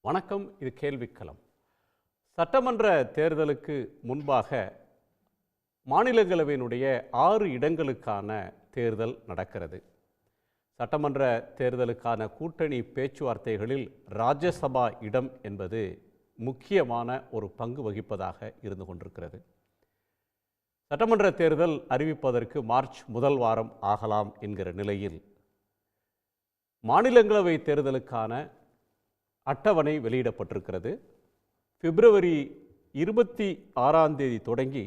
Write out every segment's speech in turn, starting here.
வணக்கம். இது கேள்விக்களம். சட்டமன்ற தேர்தலுக்கு முன்பாக மாநிலங்களவையினுடைய 6 இடங்களுக்கான தேர்தல் நடக்கிறது. சட்டமன்ற தேர்தலுக்கான கூட்டணி பேச்சுவார்த்தைகளில் ராஜ்யசபா இடம் என்பது முக்கியமான ஒரு பங்கு வகிப்பதாக இருந்து கொண்டிருக்கிறது. சட்டமன்ற தேர்தல் அறிவிப்பதற்கு மார்ச் முதல் வாரம் ஆகலாம் என்கிற நிலையில் மாநிலங்களவை தேர்தலுக்கான அட்டவணை வெளியிடப்பட்டிருக்கிறது. பிப்ரவரி 26ஆம் தேதி தொடங்கி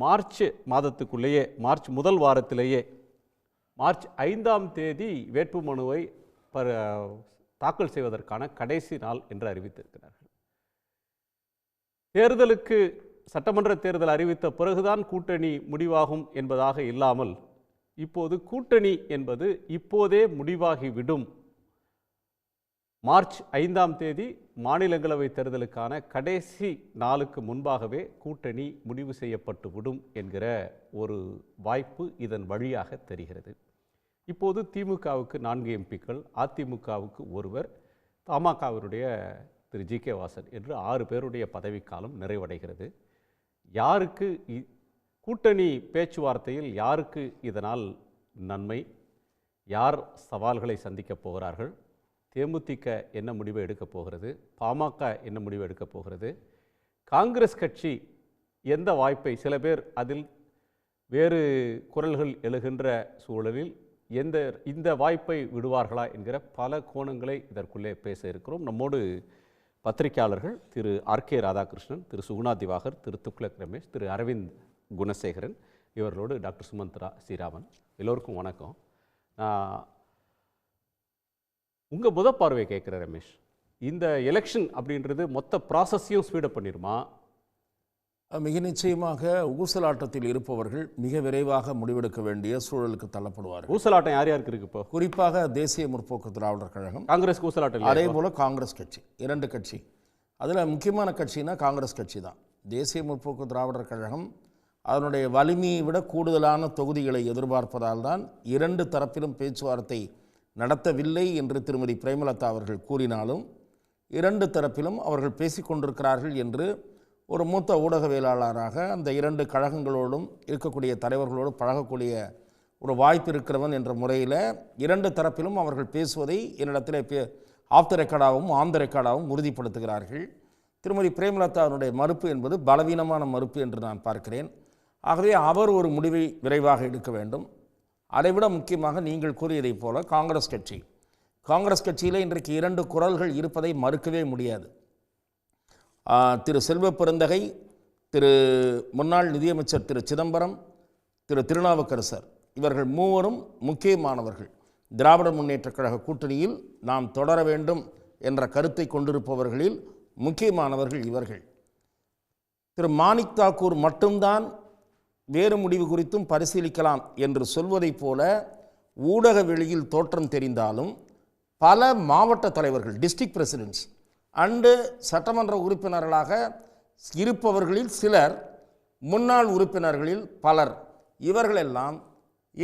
மார்ச் மாதத்துக்குள்ளேயே, மார்ச் முதல் வாரத்திலேயே மார்ச் 5ஆம் தேதி வேட்புமனுவை தாக்கல் செய்வதற்கான கடைசி நாள் என்று அறிவித்திருக்கிறார்கள். தேர்தலுக்கு சட்டமன்ற தேர்தல் அறிவித்த பிறகுதான் கூட்டணி முடிவாகும் என்பதாக இல்லாமல், இப்போது கூட்டணி என்பது இப்போதே முடிவாகிவிடும், மார்ச் 5ஆம் தேதி மாநிலங்களவை தேர்தலுக்கான கடைசி நாளுக்கு முன்பாகவே கூட்டணி முடிவு செய்யப்பட்டு விடும் என்கிற ஒரு வாய்ப்பு இதன் வழியாக தெரிகிறது. இப்போது திமுகவுக்கு 4 எம்பிக்கள், அதிமுகவுக்கு 1, தமாகவினுடைய திரு ஜி.கே. வாசன் என்று 6 பேருடைய பதவிக்காலம் நிறைவடைகிறது. யாருக்கு கூட்டணி பேச்சுவார்த்தையில் யாருக்கு இதனால் நன்மை? யார் சவால்களை சந்திக்கப் போகிறார்கள்? தேமுதிக என்ன முடிவை எடுக்கப் போகிறது? பாமக என்ன முடிவு எடுக்கப் போகிறது? காங்கிரஸ் கட்சி எந்த வாய்ப்பை, சில பேர் அதில் வேறு குரல்கள் எழுகின்ற சூழலில் இந்த வாய்ப்பை விடுவார்களா என்கிற பல கோணங்களை இதற்குள்ளே பேச இருக்கிறோம். நம்மோடு பத்திரிகையாளர்கள் திரு ஆர்.கே. ராதாகிருஷ்ணன், திரு சுகுணா திவாகர், திரு துக்ளக் ரமேஷ், திரு அரவிந்த் குணசேகரன், இவர்களோடு டாக்டர் சுமந்த்ரா ஸ்ரீராமன். எல்லோருக்கும் வணக்கம். உங்கள் முத பார்வையை கேட்குற ரமேஷ், இந்த எலெக்ஷன் அப்படின்றது மொத்த ப்ராசஸையும் ஸ்பீடப் பண்ணிடுமா? மிக நிச்சயமாக ஊசலாட்டத்தில் இருப்பவர்கள் மிக விரைவாக முடிவெடுக்க வேண்டிய சூழலுக்கு தள்ளப்படுவார்கள். ஊசலாட்டம் யார் யாருக்கு இருக்கு இப்போ? குறிப்பாக தேசிய முற்போக்கு திராவிடர் கழகம், காங்கிரஸ் ஊசலாட்டம், அதே போல காங்கிரஸ் கட்சி, 2 கட்சி. அதில் முக்கியமான கட்சினா காங்கிரஸ் கட்சி தான். தேசிய முற்போக்கு திராவிடர் கழகம் அதனுடைய வலிமையை விட கூடுதலான தொகுதிகளை எதிர்பார்ப்பதால் தான் 2 தரப்பிலும் பேச்சுவார்த்தை நடத்தவில்லை என்று திருமதி பிரேமலதா அவர்கள் கூறினாலும் 2 தரப்பிலும் அவர்கள் பேசிக்கொண்டிருக்கிறார்கள் என்று ஒரு மூத்த ஊடகவியலாளராக அந்த 2 கழகங்களோடும் இருக்கக்கூடிய தலைவர்களோடு பழகக்கூடிய ஒரு வாய்ப்பு இருக்கிறவன் என்ற முறையில் 2 தரப்பிலும் அவர்கள் பேசுவதை என்னிடத்தில் ஆஃப் த ரெக்கார்டாகவும் ஆன் த ரெக்கார்டாகவும் உறுதிப்படுத்துகிறார்கள். திருமதி பிரேமலதாவுடைய மறுப்பு என்பது பலவீனமான மறுப்பு என்று நான் பார்க்கிறேன். ஆகவே அவர் ஒரு முடிவை விரைவாக எடுக்க வேண்டும். அதைவிட முக்கியமாக நீங்கள் கூறியதைப் போல காங்கிரஸ் கட்சியில் இன்றைக்கு 2 குரல்கள் இருப்பதை மறுக்கவே முடியாது. திரு செல்வ பெருந்தகை, திரு முன்னாள் நிதியமைச்சர் திரு சிதம்பரம், திரு திருநாவுக்கரசர், இவர்கள் 3வரும் முக்கியமானவர்கள். திராவிட முன்னேற்றக் கழக கூட்டணியில் நாம் தொடர வேண்டும் என்ற கருத்தை கொண்டிருப்பவர்களில் முக்கியமானவர்கள் இவர்கள். திரு மாணிக் தாக்கூர் மட்டும்தான் வேறு முடிவு குறித்தும் பரிசீலிக்கலாம் என்று சொல்வதைப் போல ஊடக வெளியில் தோற்றம் தெரிந்தாலும் பல மாவட்ட தலைவர்கள், டிஸ்ட்ரிக்ட் பிரசிடென்ட்ஸ் அண்டு சட்டமன்ற உறுப்பினர்களாக இருப்பவர்களில் சிலர், முன்னாள் உறுப்பினர்களில் பலர், இவர்களெல்லாம்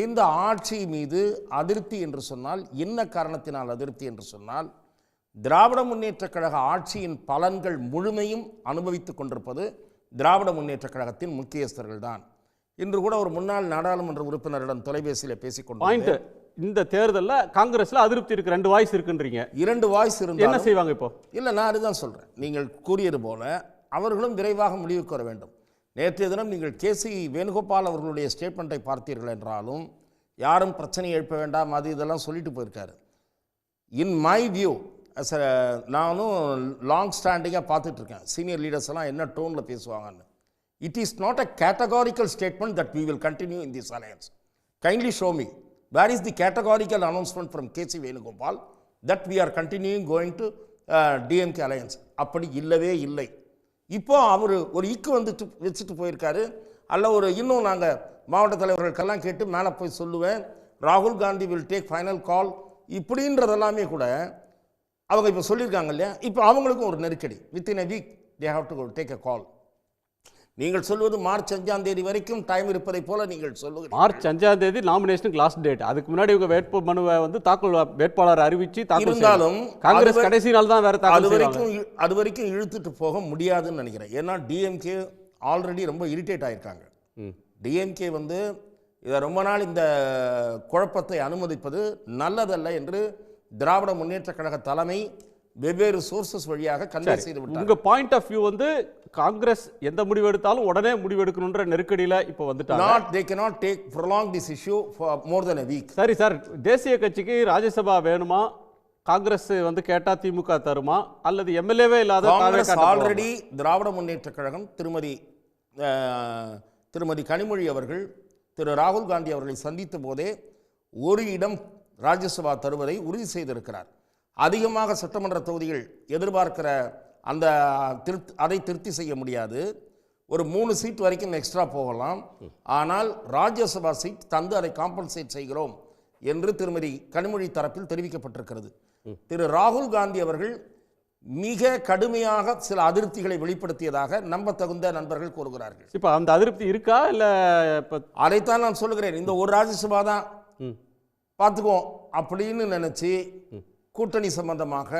இந்த ஆட்சி மீது அதிருப்தி என்று சொன்னால், என்ன காரணத்தினால் அதிருப்தி என்று சொன்னால், திராவிட முன்னேற்றக் கழக ஆட்சியின் பலன்கள் முழுமையும் அனுபவித்து கொண்டிருப்பது திராவிட முன்னேற்றக் கழகத்தின் முக்கியஸ்தர்கள் தான். இன்று கூட ஒரு முன்னாள் நாடாளுமன்ற உறுப்பினரிடம் தொலைபேசியில் பேசிக்கொண்டு, இந்த தேர்தலில் காங்கிரஸில் அதிருப்தி இருக்கு, 2 வாய்ஸ் இருக்குன்றீங்க. 2 வாய்ஸ் இருந்தால் என்ன செய்வாங்க இப்போ? இல்லை, நான் அதுதான் சொல்கிறேன். நீங்கள் கூறியது போல அவர்களும் விரைவாக முடிவுக்கு வர வேண்டும். நேற்றைய தினம் நீங்கள் கேசி வேணுகோபால் அவர்களுடைய ஸ்டேட்மெண்ட்டை பார்த்தீர்கள் என்றாலும், யாரும் பிரச்சனையை எழுப்ப வேண்டாம் அது இதெல்லாம் சொல்லிட்டு போயிருக்காரு. இன் மை வியூ, நானும் லாங் ஸ்டாண்டிங்காக பார்த்துட்ருக்கேன் சீனியர் லீடர்ஸ் எல்லாம் என்ன டோனில் பேசுவாங்கன்னு. It is not a categorical statement that we will continue in this alliance. Kindly show me, where is the categorical announcement from K.C. Venugopal that we are continuing going to DMK alliance? அப்படி இல்லவே இல்லை. இப்போ அவர் ஒரு வச்சுட்டு போயிருக்காரு. அல்ல ஒரு இன்னும் நாங்கள் மாவட்ட தலைவர்களுக்கெல்லாம் கேட்டு மேலே போய் சொல்லுவேன், ராகுல் Gandhi will take final call, இப்படின்றதெல்லாமே கூட அவங்க இப்போ சொல்லியிருக்காங்க இல்லையா. இப்போ அவங்களுக்கும் ஒரு நெருக்கடி. Within a week they have to go take a call. நீங்கள் சொல்வது மார்ச் 5ஆம் தேதி வரைக்கும் டைம் இருப்பதை போல நீங்கள் சொல்லுகிறீர்கள். மார்ச் 5ஆம் தேதி நாமினேஷனுக்கு லாஸ்ட் டேட். அதுக்கு முன்னாடி இவங்க வேட்பு மனுவை வந்து தாக்கல் வேட்பாளர் அறிவிச்சு தாக்கல் இருந்தாலும் காங்கிரஸ் கடைசி நாள் தான் வேற தாக்கல் அது வரைக்கும் இழுத்துட்டு போக முடியாதுன்னு நினைக்கிறேன். ஏன்னா டிஎம்கே ஆல்ரெடி ரொம்ப இரிட்டேட் ஆயிருக்காங்க. டிஎம்கே வந்து இதை ரொம்ப நாள் இந்த குழப்பத்தை அனுமதிப்பது நல்லதல்ல என்று திராவிட முன்னேற்ற கழக தலைமை வெவ்வேறு சோர்சஸ் வழியாக கன்வே செய்து விட்டார். உங்க பாயிண்ட் ஆஃப் வியூ வந்து காங்கிரஸ் எந்த முடிவு எடுத்தாலும் உடனே முடிவு எடுக்கணும்ன்ற நெருக்கடியில இப்போ வந்துட்டாங்க. They cannot take prolong this issue for more than a week. சரி சார், தேசிய கட்சிக்கு ராஜ்யசபா வேணுமா? காங்கிரஸ் வந்து கேட்டா திமுக தருமா அல்லது எம்எல்ஏவே இல்லாத காங்கிரஸ் ஆல்ரெடி திராவிட முன்னேற்ற கழகம் திருமதி கனிமொழி அவர்கள் திரு ராகுல் காந்தி அவர்களை சந்தித்த போதே ஒரு இடம் ராஜ்யசபா தருவதை உறுதி செய்திருக்கிறார். அதிகமாக சட்டமன்ற தொகுதிகள் எதிர்பார்க்கிற அந்த அதை திருப்தி செய்ய முடியாது. ஒரு 3 சீட் வரைக்கும் எக்ஸ்ட்ரா போகலாம். ஆனால் ராஜ்யசபா சீட் தந்து அதை காம்பன்சேட் செய்கிறோம் என்று திருமதி கனிமொழி தரப்பில் தெரிவிக்கப்பட்டிருக்கிறது. திரு ராகுல் காந்தி அவர்கள் மிக கடுமையாக சில அதிருப்திகளை வெளிப்படுத்தியதாக நம்ப தகுந்த நண்பர்கள் கூறுகிறார்கள். இப்போ அந்த அதிருப்தி இருக்கா இல்லை? அதைத்தான் நான் சொல்லுகிறேன். இந்த ஒரு ராஜ்யசபா தான் பார்த்துக்குவோம் அப்படின்னு நினைச்சு கூட்டணி சம்பந்தமாக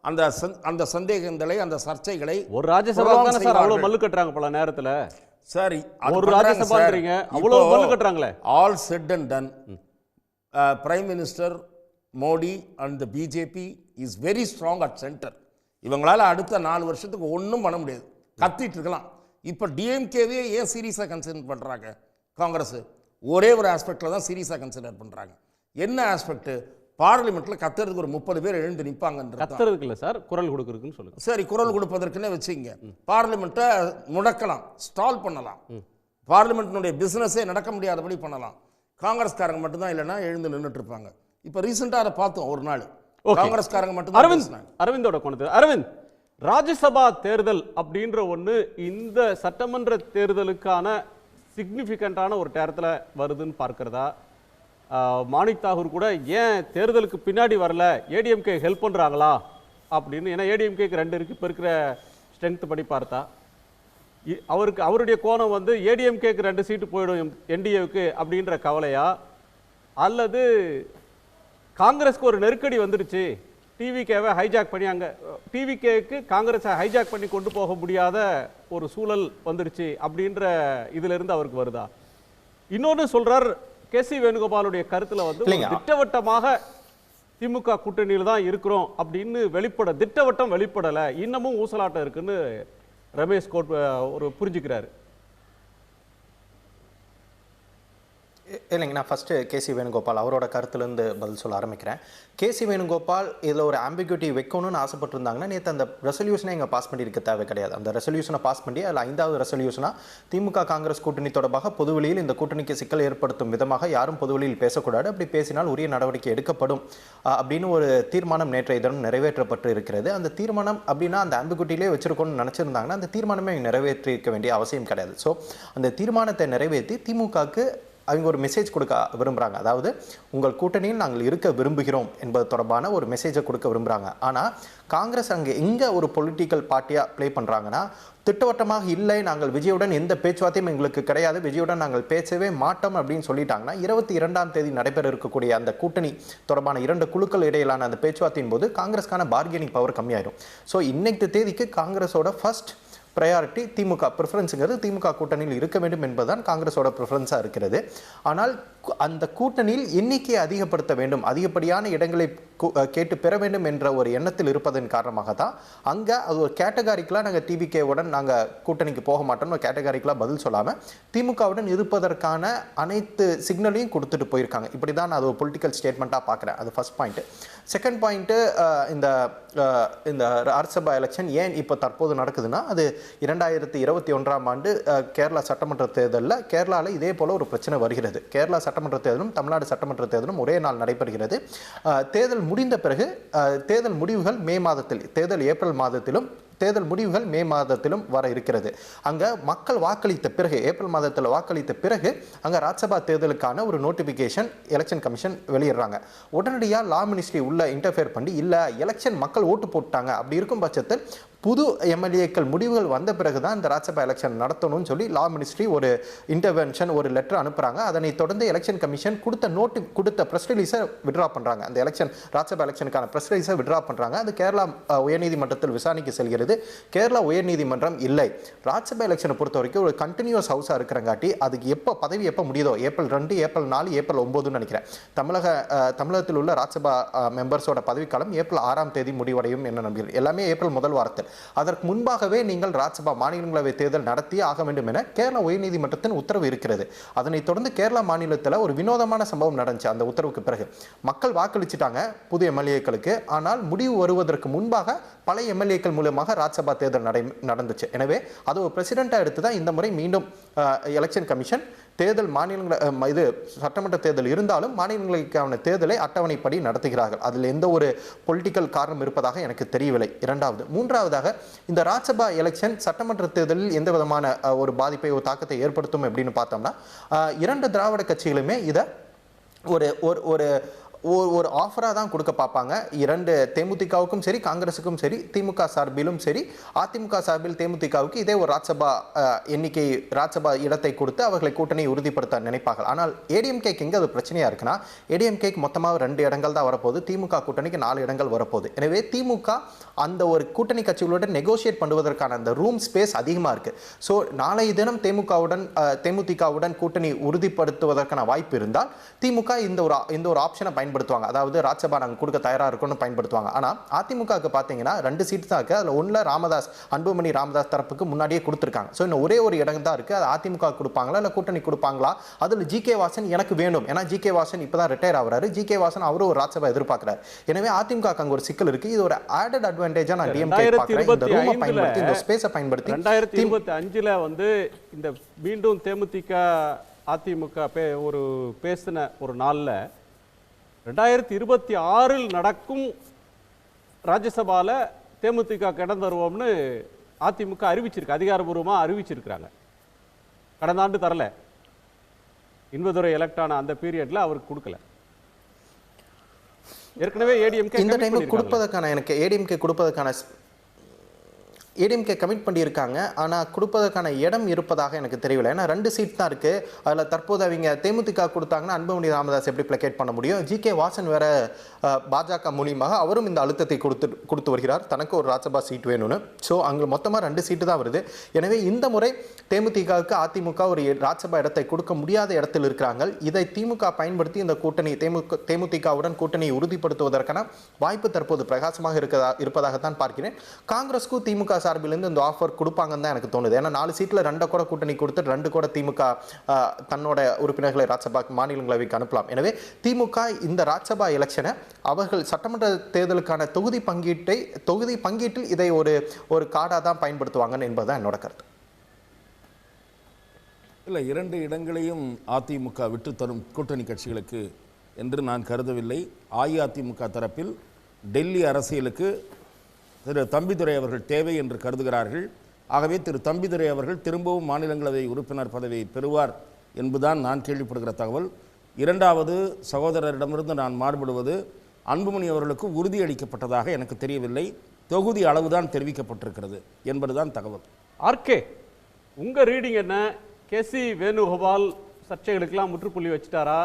அந்த சந்தேகங்களை அந்த சர்ச்சைகளை ஒரு ராஜ்யசபா தானே சார் அவ்வளவு மல்லு கட்டுறாங்க பல நேரத்துல. சரி, ஒரு ராஜ்யசபான்றீங்க அவ்வளவு மல்லு கட்டுறாங்களே. All set and done, prime minister Modi and the BJP is very strong at centre. இவங்களால அடுத்த 4 வருஷத்துக்கு ஒன்றும் பண்ண முடியாது, கத்திட்டு இருக்கலாம். இப்போ டிஎம்கேவே ஏன் சீரியஸாக கன்சிடர் பண்ணுறாங்க? காங்கிரஸ் ஒரே ஒரு ஆஸ்பெக்டில் தான் சீரியஸாக கன்சிடர் பண்ணுறாங்க. என்ன ஆஸ்பெக்ட்? பார்லிமெண்ட்டில் கத்துறதுக்கு ஒரு 30 பேர் எழுந்து நிற்பாங்கன்ற. கத்துறதுக்கு இல்லை சார், குரல் கொடுக்குறதுக்குன்னு சொல்லுங்க. சரி, குரல் கொடுப்பதற்குன்னு வச்சுங்க. பார்லிமெண்ட்டை முடக்கலாம், ஸ்டால் பண்ணலாம், பார்லிமெண்ட்டினுடைய பிஸ்னஸே நடக்க முடியாதபடி பண்ணலாம். காங்கிரஸ்காரங்க மட்டும்தான் இல்லைன்னா எழுந்து நின்றுட்டு இருப்பாங்க. இப்போ ரீசெண்டாக அதை பார்த்தோம். ஒரு நாள் காங்கிரஸ்காரங்க மட்டும். அரவிந்தோட கோணத்தில், அரவிந்த், ராஜ்யசபா தேர்தல் அப்படின்ற ஒன்று இந்த சட்டமன்ற தேர்தலுக்கான சிக்னிஃபிகண்டான ஒரு நேரத்தில் வருதுன்னு பார்க்கிறதா? மாணிக் தாகூர் கூட ஏன் தேர்தலுக்கு பின்னாடி வரல, ஏடிஎம்கே ஹெல்ப் பண்ணுறாங்களா அப்படின்னு. ஏன்னா ஏடிஎம்கேக்கு 2 இருக்குது இப்போ இருக்கிற ஸ்ட்ரென்த் படி பார்த்தா. அவருடைய கோணம் வந்து ஏடிஎம்கேக்கு 2 சீட்டு போயிடும் என்டிஏவுக்கு அப்படின்ற கவலையா, அல்லது காங்கிரஸ்க்கு ஒரு நெருக்கடி வந்துடுச்சு, டிவிகேவை ஹைஜாக் பண்ணி அங்கே டிவிகேக்கு காங்கிரஸை ஹைஜாக் பண்ணி கொண்டு போக முடியாத ஒரு சூழல் வந்துடுச்சு அப்படின்ற இதிலிருந்து அவருக்கு வருதா? இன்னொன்று சொல்றார், கேசி வேணுகோபாலுடைய கருத்துல வந்து திட்டவட்டமாக திமுக கூட்டணியில் தான் இருக்கிறோம் அப்படின்னு திட்டவட்டம் வெளிப்படல, இன்னமும் ஊசலாட்டம் இருக்குன்னு ரமேஷ் கோட் ஒரு புரிஞ்சுக்கிறாரு. இல்லைங்க, நான் ஃபஸ்ட்டு கேசி வேணுகோபால் அவரோட கருத்துலேருந்து பதில் சொல்ல ஆரம்பிக்கிறேன். கேசி வேணுகோபால் இதில் ஒரு ஆம்பிகுட்டி வைக்கணும்னு ஆசைப்பட்டிருந்தாங்கன்னா நேற்று அந்த ரெசல்யூஷனை இங்கே பாஸ் பண்ணியிருக்க தேவை கிடையாது. அந்த ரெசல்யூஷனை பாஸ் பண்ணி அதில் 5வது ரெசல்யூஷனாக திமுக காங்கிரஸ் கூட்டணி தொடர்பாக பொதுவெளியில் இந்த கூட்டணிக்கு சிக்கல் ஏற்படுத்தும் விதமாக யாரும் பொதுவெளியில் பேசக்கூடாது, அப்படி பேசினால் உரிய நடவடிக்கை எடுக்கப்படும் அப்படின்னு ஒரு தீர்மானம் நேற்றைய தினம் நிறைவேற்றப்பட்டு இருக்கிறது. அந்த தீர்மானம் அப்படின்னா அந்த ஆம்பிகுட்டிலே வச்சிருக்கணும்னு நினச்சிருந்தாங்கன்னா அந்த தீர்மானமே நிறைவேற்றிருக்க வேண்டிய அவசியம் கிடையாது. ஸோ அந்த தீர்மானத்தை நிறைவேற்றி திமுகவுக்கு அவங்க ஒரு மெசேஜ் கொடுக்க விரும்புகிறாங்க. அதாவது உங்கள் கூட்டணியில் நாங்கள் இருக்க விரும்புகிறோம் என்பது தொடர்பான ஒரு மெசேஜை கொடுக்க விரும்புகிறாங்க. ஆனால் காங்கிரஸ் அங்கே எங்கே ஒரு பொலிட்டிக்கல் பார்ட்டியாக ப்ளே பண்ணுறாங்கன்னா, திட்டவட்டமாக இல்லை, நாங்கள் விஜயுடன் எந்த பேச்சுவார்த்தையும் எங்களுக்கு கிடையாது, விஜயுடன் நாங்கள் பேசவே மாட்டோம் அப்படின்னு சொல்லிட்டாங்கன்னா 22ஆம் தேதி நடைபெற இருக்கக்கூடிய அந்த கூட்டணி தொடர்பான 2 குழுக்கள் இடையிலான அந்த பேச்சுவார்த்தையின் போது காங்கிரஸ்க்கான பார்கெனிங் பவர் கம்மியாயிடும். ஸோ இன்னைக்கு தேதிக்கு காங்கிரஸோட ஃபர்ஸ்ட் ப்ரையாரிட்டி திமுக ப்ரிஃபரன்ஸுங்கிறது திமுக கூட்டணியில் இருக்க வேண்டும் என்பதுதான் காங்கிரஸோட ப்ரிஃபரன்ஸாக இருக்கிறது. ஆனால் அந்த கூட்டணியில் எண்ணிக்கையை அதிகப்படுத்த வேண்டும், அதிகப்படியான இடங்களை கேட்டு பெற வேண்டும் என்ற ஒரு எண்ணத்தில் இருப்பதன் காரணமாக தான் அங்கே அது ஒரு கேட்டகாரிக்கலாக நாங்கள் டிவிகேவுடன் நாங்கள் கூட்டணிக்கு போக மாட்டோம்னு கேட்டகாரிக்கலாக பதில் சொல்லாமல் திமுகவுடன் இருப்பதற்கான அனைத்து சிக்னலையும் கொடுத்துட்டு போயிருக்காங்க. இப்படி தான் நான் அது ஒரு பொலிட்டிக்கல் ஸ்டேட்மெண்ட்டாக பார்க்குறேன். அது ஃபர்ஸ்ட் பாயிண்ட்டு. செகண்ட் பாயிண்ட்டு, இந்த ராஜ்யசபா எலெக்ஷன் ஏன் இப்போ தற்போது நடக்குதுன்னா, அது 2021ஆம் ஆண்டு கேரளா சட்டமன்ற தேர்தலில் கேரளாவில் இதே போல் ஒரு பிரச்சனை வருகிறது. கேரளா சட்டமன்ற தேர்தலும் தமிழ்நாடு சட்டமன்ற தேர்தலும் ஒரே நாள் நடைபெறுகிறது. தேர்தல் முடிந்த பிறகு தேர்தல் முடிவுகள் மே மாதத்தில், தேர்தல் ஏப்ரல் மாதத்திலும் தேர்தல் முடிவுகள் மே மாதத்திலும் வர இருக்கிறது. அங்கே மக்கள் வாக்களித்த பிறகு, ஏப்ரல் மாதத்தில் வாக்களித்த பிறகு அங்கே ராஜ்சபா தேர்தலுக்கான ஒரு நோட்டிஃபிகேஷன் எலெக்ஷன் கமிஷன் வெளியிடுறாங்க. உடனடியாக லா மினிஸ்ட்ரி உள்ள இன்டர்ஃபியர் பண்ணி, இல்லை எலெக்ஷன் மக்கள் ஓட்டு போட்டாங்க, அப்படி இருக்கும் பட்சத்தில் புது எம்எல்ஏக்கள் முடிவுகள் வந்த பிறகு தான் இந்த ராஜ்சபா எலெக்ஷன் நடத்தணும்னு சொல்லி லா மினிஸ்ட்ரி ஒரு இன்டர்வென்ஷன், ஒரு லெட்டர் அனுப்புகிறாங்க. அதனை தொடர்ந்து எலெக்ஷன் கமிஷன் கொடுத்த ப்ரெஸ் ரிலீஸை விட்ரா பண்ணுறாங்க. அந்த ராஜ்சபா எலெக்ஷனுக்கான ப்ரெஸ் ரிலீஸை விட்ரா பண்ணுறாங்க. அது கேரளா உயர்நீதிமன்றத்தில் விசாரணைக்கு செல்கிறது. கேரளா உயர்நீதிமன்றம் இல்லை, ராஜ்சபா எலெக்ஷனை பொறுத்த வரைக்கும் ஒரு கண்டினியூஸ் ஹவுஸாக இருக்கிறங்காட்டி அதுக்கு பதவி எப்போ முடியுதோ, ஏப்ரல் 2, ஏப்ரல் 4, ஏப்ரல் 9 நினைக்கிறேன், தமிழகத்தில் உள்ள ராஜ்சபா மெம்பர்ஸோட பதவிக்காலம் ஏப்ரல் 6ஆம் தேதி முடிவடையும் என்ன நம்புகிறேன். எல்லாமே ஏப்ரல் முதல் வாரத்தில். அதற்கு முன்பாகவே நீங்கள் ராஜ்சபா மாநிலங்களவை தேர்தல் நடத்தி ஆக வேண்டும் என கேரளா உயர்நீதிமன்றத்தின் உத்தரவு இருக்கிறது. அதனைத் தொடர்ந்து கேரளா மாநிலத்தில் ஒரு வினோதமான சம்பவம் நடந்துச்சு. அந்த உத்தரவுக்கு பிறகு மக்கள் வாக்களிச்சிட்டாங்க புது எம்எல்ஏக்களுக்கு. ஆனால் முடிவு வருவதற்கு முன்பாக பழைய எம்எல்ஏக்கள் மூலமாக ராஜ்சபா தேர்தல் நடந்துச்சு. எனவே அது ஒரு பிரசிடென்ட்டாக எடுத்து தான் இந்த முறை மீண்டும் எலெக்ஷன் கமிஷன் தேர்தல் இது சட்டமன்ற தேர்தல் இருந்தாலும் மாநிலங்களுக்கான தேர்தலை அட்டவணைப்படி நடத்துகிறார்கள். அதில் எந்த ஒரு பொலிட்டிக்கல் காரணம் இருப்பதாக எனக்கு தெரியவில்லை. மூன்றாவதாக இந்த ராஜ்சபா எலெக்ஷன் சட்டமன்ற தேர்தலில் எந்த விதமான ஒரு பாதிப்பை, ஒரு தாக்கத்தை ஏற்படுத்தும் அப்படின்னு பார்த்தோம்னா, 2 திராவிட கட்சிகளுமே இதை ஒரு ஒரு ஆஃபராக தான் கொடுக்க பார்ப்பாங்க. 2 தேமுதிகவுக்கும் சரி, காங்கிரஸுக்கும் சரி, திமுக சார்பிலும் சரி, அதிமுக சார்பில் தேமுதிகவுக்கு இதே ஒரு ராஜ்சபா இடத்தை கொடுத்து அவர்களை கூட்டணியை உறுதிப்படுத்த நினைப்பார்கள். ஆனால் ஏடிஎம்கேக்கு எங்கே அது பிரச்சனையாக இருக்குன்னா, ஏடிஎம்கேக்கு மொத்தமாக 2 இடங்கள் தான் வரப்போகுது, திமுக கூட்டணிக்கு 4 இடங்கள் வரப்போகுது. எனவே திமுக அந்த ஒரு கூட்டணி கட்சிகளோட நெகோசியேட் பண்ணுவதற்கான அந்த ரூம் ஸ்பேஸ் அதிகமாக இருக்குது. ஸோ நாளைய தினம் தேமுதிகவுடன் கூட்டணி உறுதிப்படுத்துவதற்கான வாய்ப்பு இருந்தால் திமுக இந்த ஒரு ஆப்ஷனை பயன்படுத்துவாங்க. அதாவது ராஜ்சபா நாங்கள் கொடுக்க தயாராக இருக்கணும்னு பயன்படுத்துவாங்க. ஆனால் அதிமுகவுக்கு பார்த்தீங்கன்னா 2 சீட் தான் இருக்குது. அதில் ஒன்றில் அன்புமணி ராமதாஸ் தரப்புக்கு முன்னாடியே கொடுத்துருக்காங்க. ஸோ இன்னும் ஒரே ஒரு இடம் தான் இருக்குது. அது அதிமுக கொடுப்பாங்களா இல்லை கூட்டணி கொடுப்பாங்களா? அதில் ஜி.கே. வாசன் எனக்கு வேணும். ஏன்னா ஜி.கே. வாசன் இப்போ தான் ரிட்டையர் ஆகிறாரு. ஜி.கே. வாசன் அவரும் ஒரு ராஜ்சபா எதிர்பார்க்குறாரு. எனவே அதிமுக அங்கே ஒரு சிக்கல் இருக்குது. இது ஒரு ஆடட் அட்வான்டேஜாக நான் டிஎம்கே பார்க்குறேன். இந்த ரூமை பயன்படுத்தி, இந்த ஸ்பேஸை பயன்படுத்தி 2025 வந்து இந்த மீண்டும் தேமுதிக அதிமுக ஒரு பேசின ஒரு நாளில் 2026 நடக்கும் ராஜ்யசபால தேமுதிக இடம் தருவோம்னு அதிமுக அறிவிச்சிருக்கு, அதிகாரபூர்வமாக அறிவிச்சிருக்கிறாங்க. கடந்த ஆண்டு தரல, இன்பதுரை எலெக்ட் ஆன அந்த பீரியட்ல அவருக்கு கொடுக்கல. ஏற்கனவே ஏடிஎம்கே இந்த டைம் கொடுப்பதற்கான ஏடிஎம்கே கமிட் பண்ணியிருக்காங்க. ஆனால் கொடுப்பதற்கான இடம் இருப்பதாக எனக்கு தெரியவில்லை. ஏன்னா 2 சீட் தான் இருக்குது. அதில் தற்போது அவங்க தேமுதிக கொடுத்தாங்கன்னா அன்புமணி ராமதாஸ் எப்படி பிளேக்கேட் பண்ண முடியும்? ஜி.கே. வாசன் வேற பாஜக மூலியமாக அவரும் இந்த அழுத்தத்தை கொடுத்து வருகிறார், தனக்கு ஒரு ராஜ்சபா சீட் வேணும்னு. ஸோ அங்கே மொத்தமாக 2 சீட்டு தான் வருது. எனவே இந்த முறை தேமுதிகவுக்கு அதிமுக ஒரு ராஜ்சபா இடத்தை கொடுக்க முடியாத இடத்தில் இருக்கிறாங்க. இதை திமுக பயன்படுத்தி இந்த கூட்டணி தேமுதிகவுடன் கூட்டணியை உறுதிப்படுத்துவதற்கான வாய்ப்பு தற்போது பிரகாசமாக இருப்பதாகத்தான் பார்க்கிறேன். காங்கிரஸுக்கும் திமுக சார்பிலிருந்து இந்த ஆஃபர் கொடுப்பாங்கன்னு தான் எனக்கு தோணுது. ஏன்னா 4 சீட்டில் 2 கூட கூட்டணி கொடுத்து 2 கூட திமுக தன்னோட உறுப்பினர்களை ராஜ்சபா மாநிலங்களவைக்கு அனுப்பலாம். எனவே திமுக இந்த ராஜ்சபா எலெக்ஷனை அவர்கள் சட்டமன்ற தேர்தலுக்கான தொகுதி பங்கீட்டில் இதை ஒரு கார்டாக தான் பயன்படுத்துவாங்கன்னு என்பதுதான் என்னோட கருத்து. இல்லை, 2 இடங்களையும் அதிமுக விட்டுத்தரும் கூட்டணி கட்சிகளுக்கு என்று நான் கருதவில்லை. அஇஅதிமுக தரப்பில் டெல்லி அரசியலுக்கு திரு தம்பிதுரை அவர்கள் தேவை என்று கருதுகிறார்கள். ஆகவே திரு தம்பிதுரை அவர்கள் திரும்பவும் மாநிலங்களவை உறுப்பினர் பதவியை பெறுவார் என்பதுதான் நான் கேள்விப்படுகிற தகவல். 2வது சகோதரரிடமிருந்து நான் மாறுபடுவது, அன்புமணி அவர்களுக்கு உறுதியளிக்கப்பட்டதாக எனக்கு தெரியவில்லை, தொகுதி அளவுதான் தெரிவிக்கப்பட்டிருக்கிறது என்பதுதான் தகவல். ஆர்கே, உங்கள் ரீடிங் என்ன? கே.சி. வேணுகோபால் சர்ச்சைகளுக்கெல்லாம் முற்றுப்புள்ளி வச்சுட்டாரா,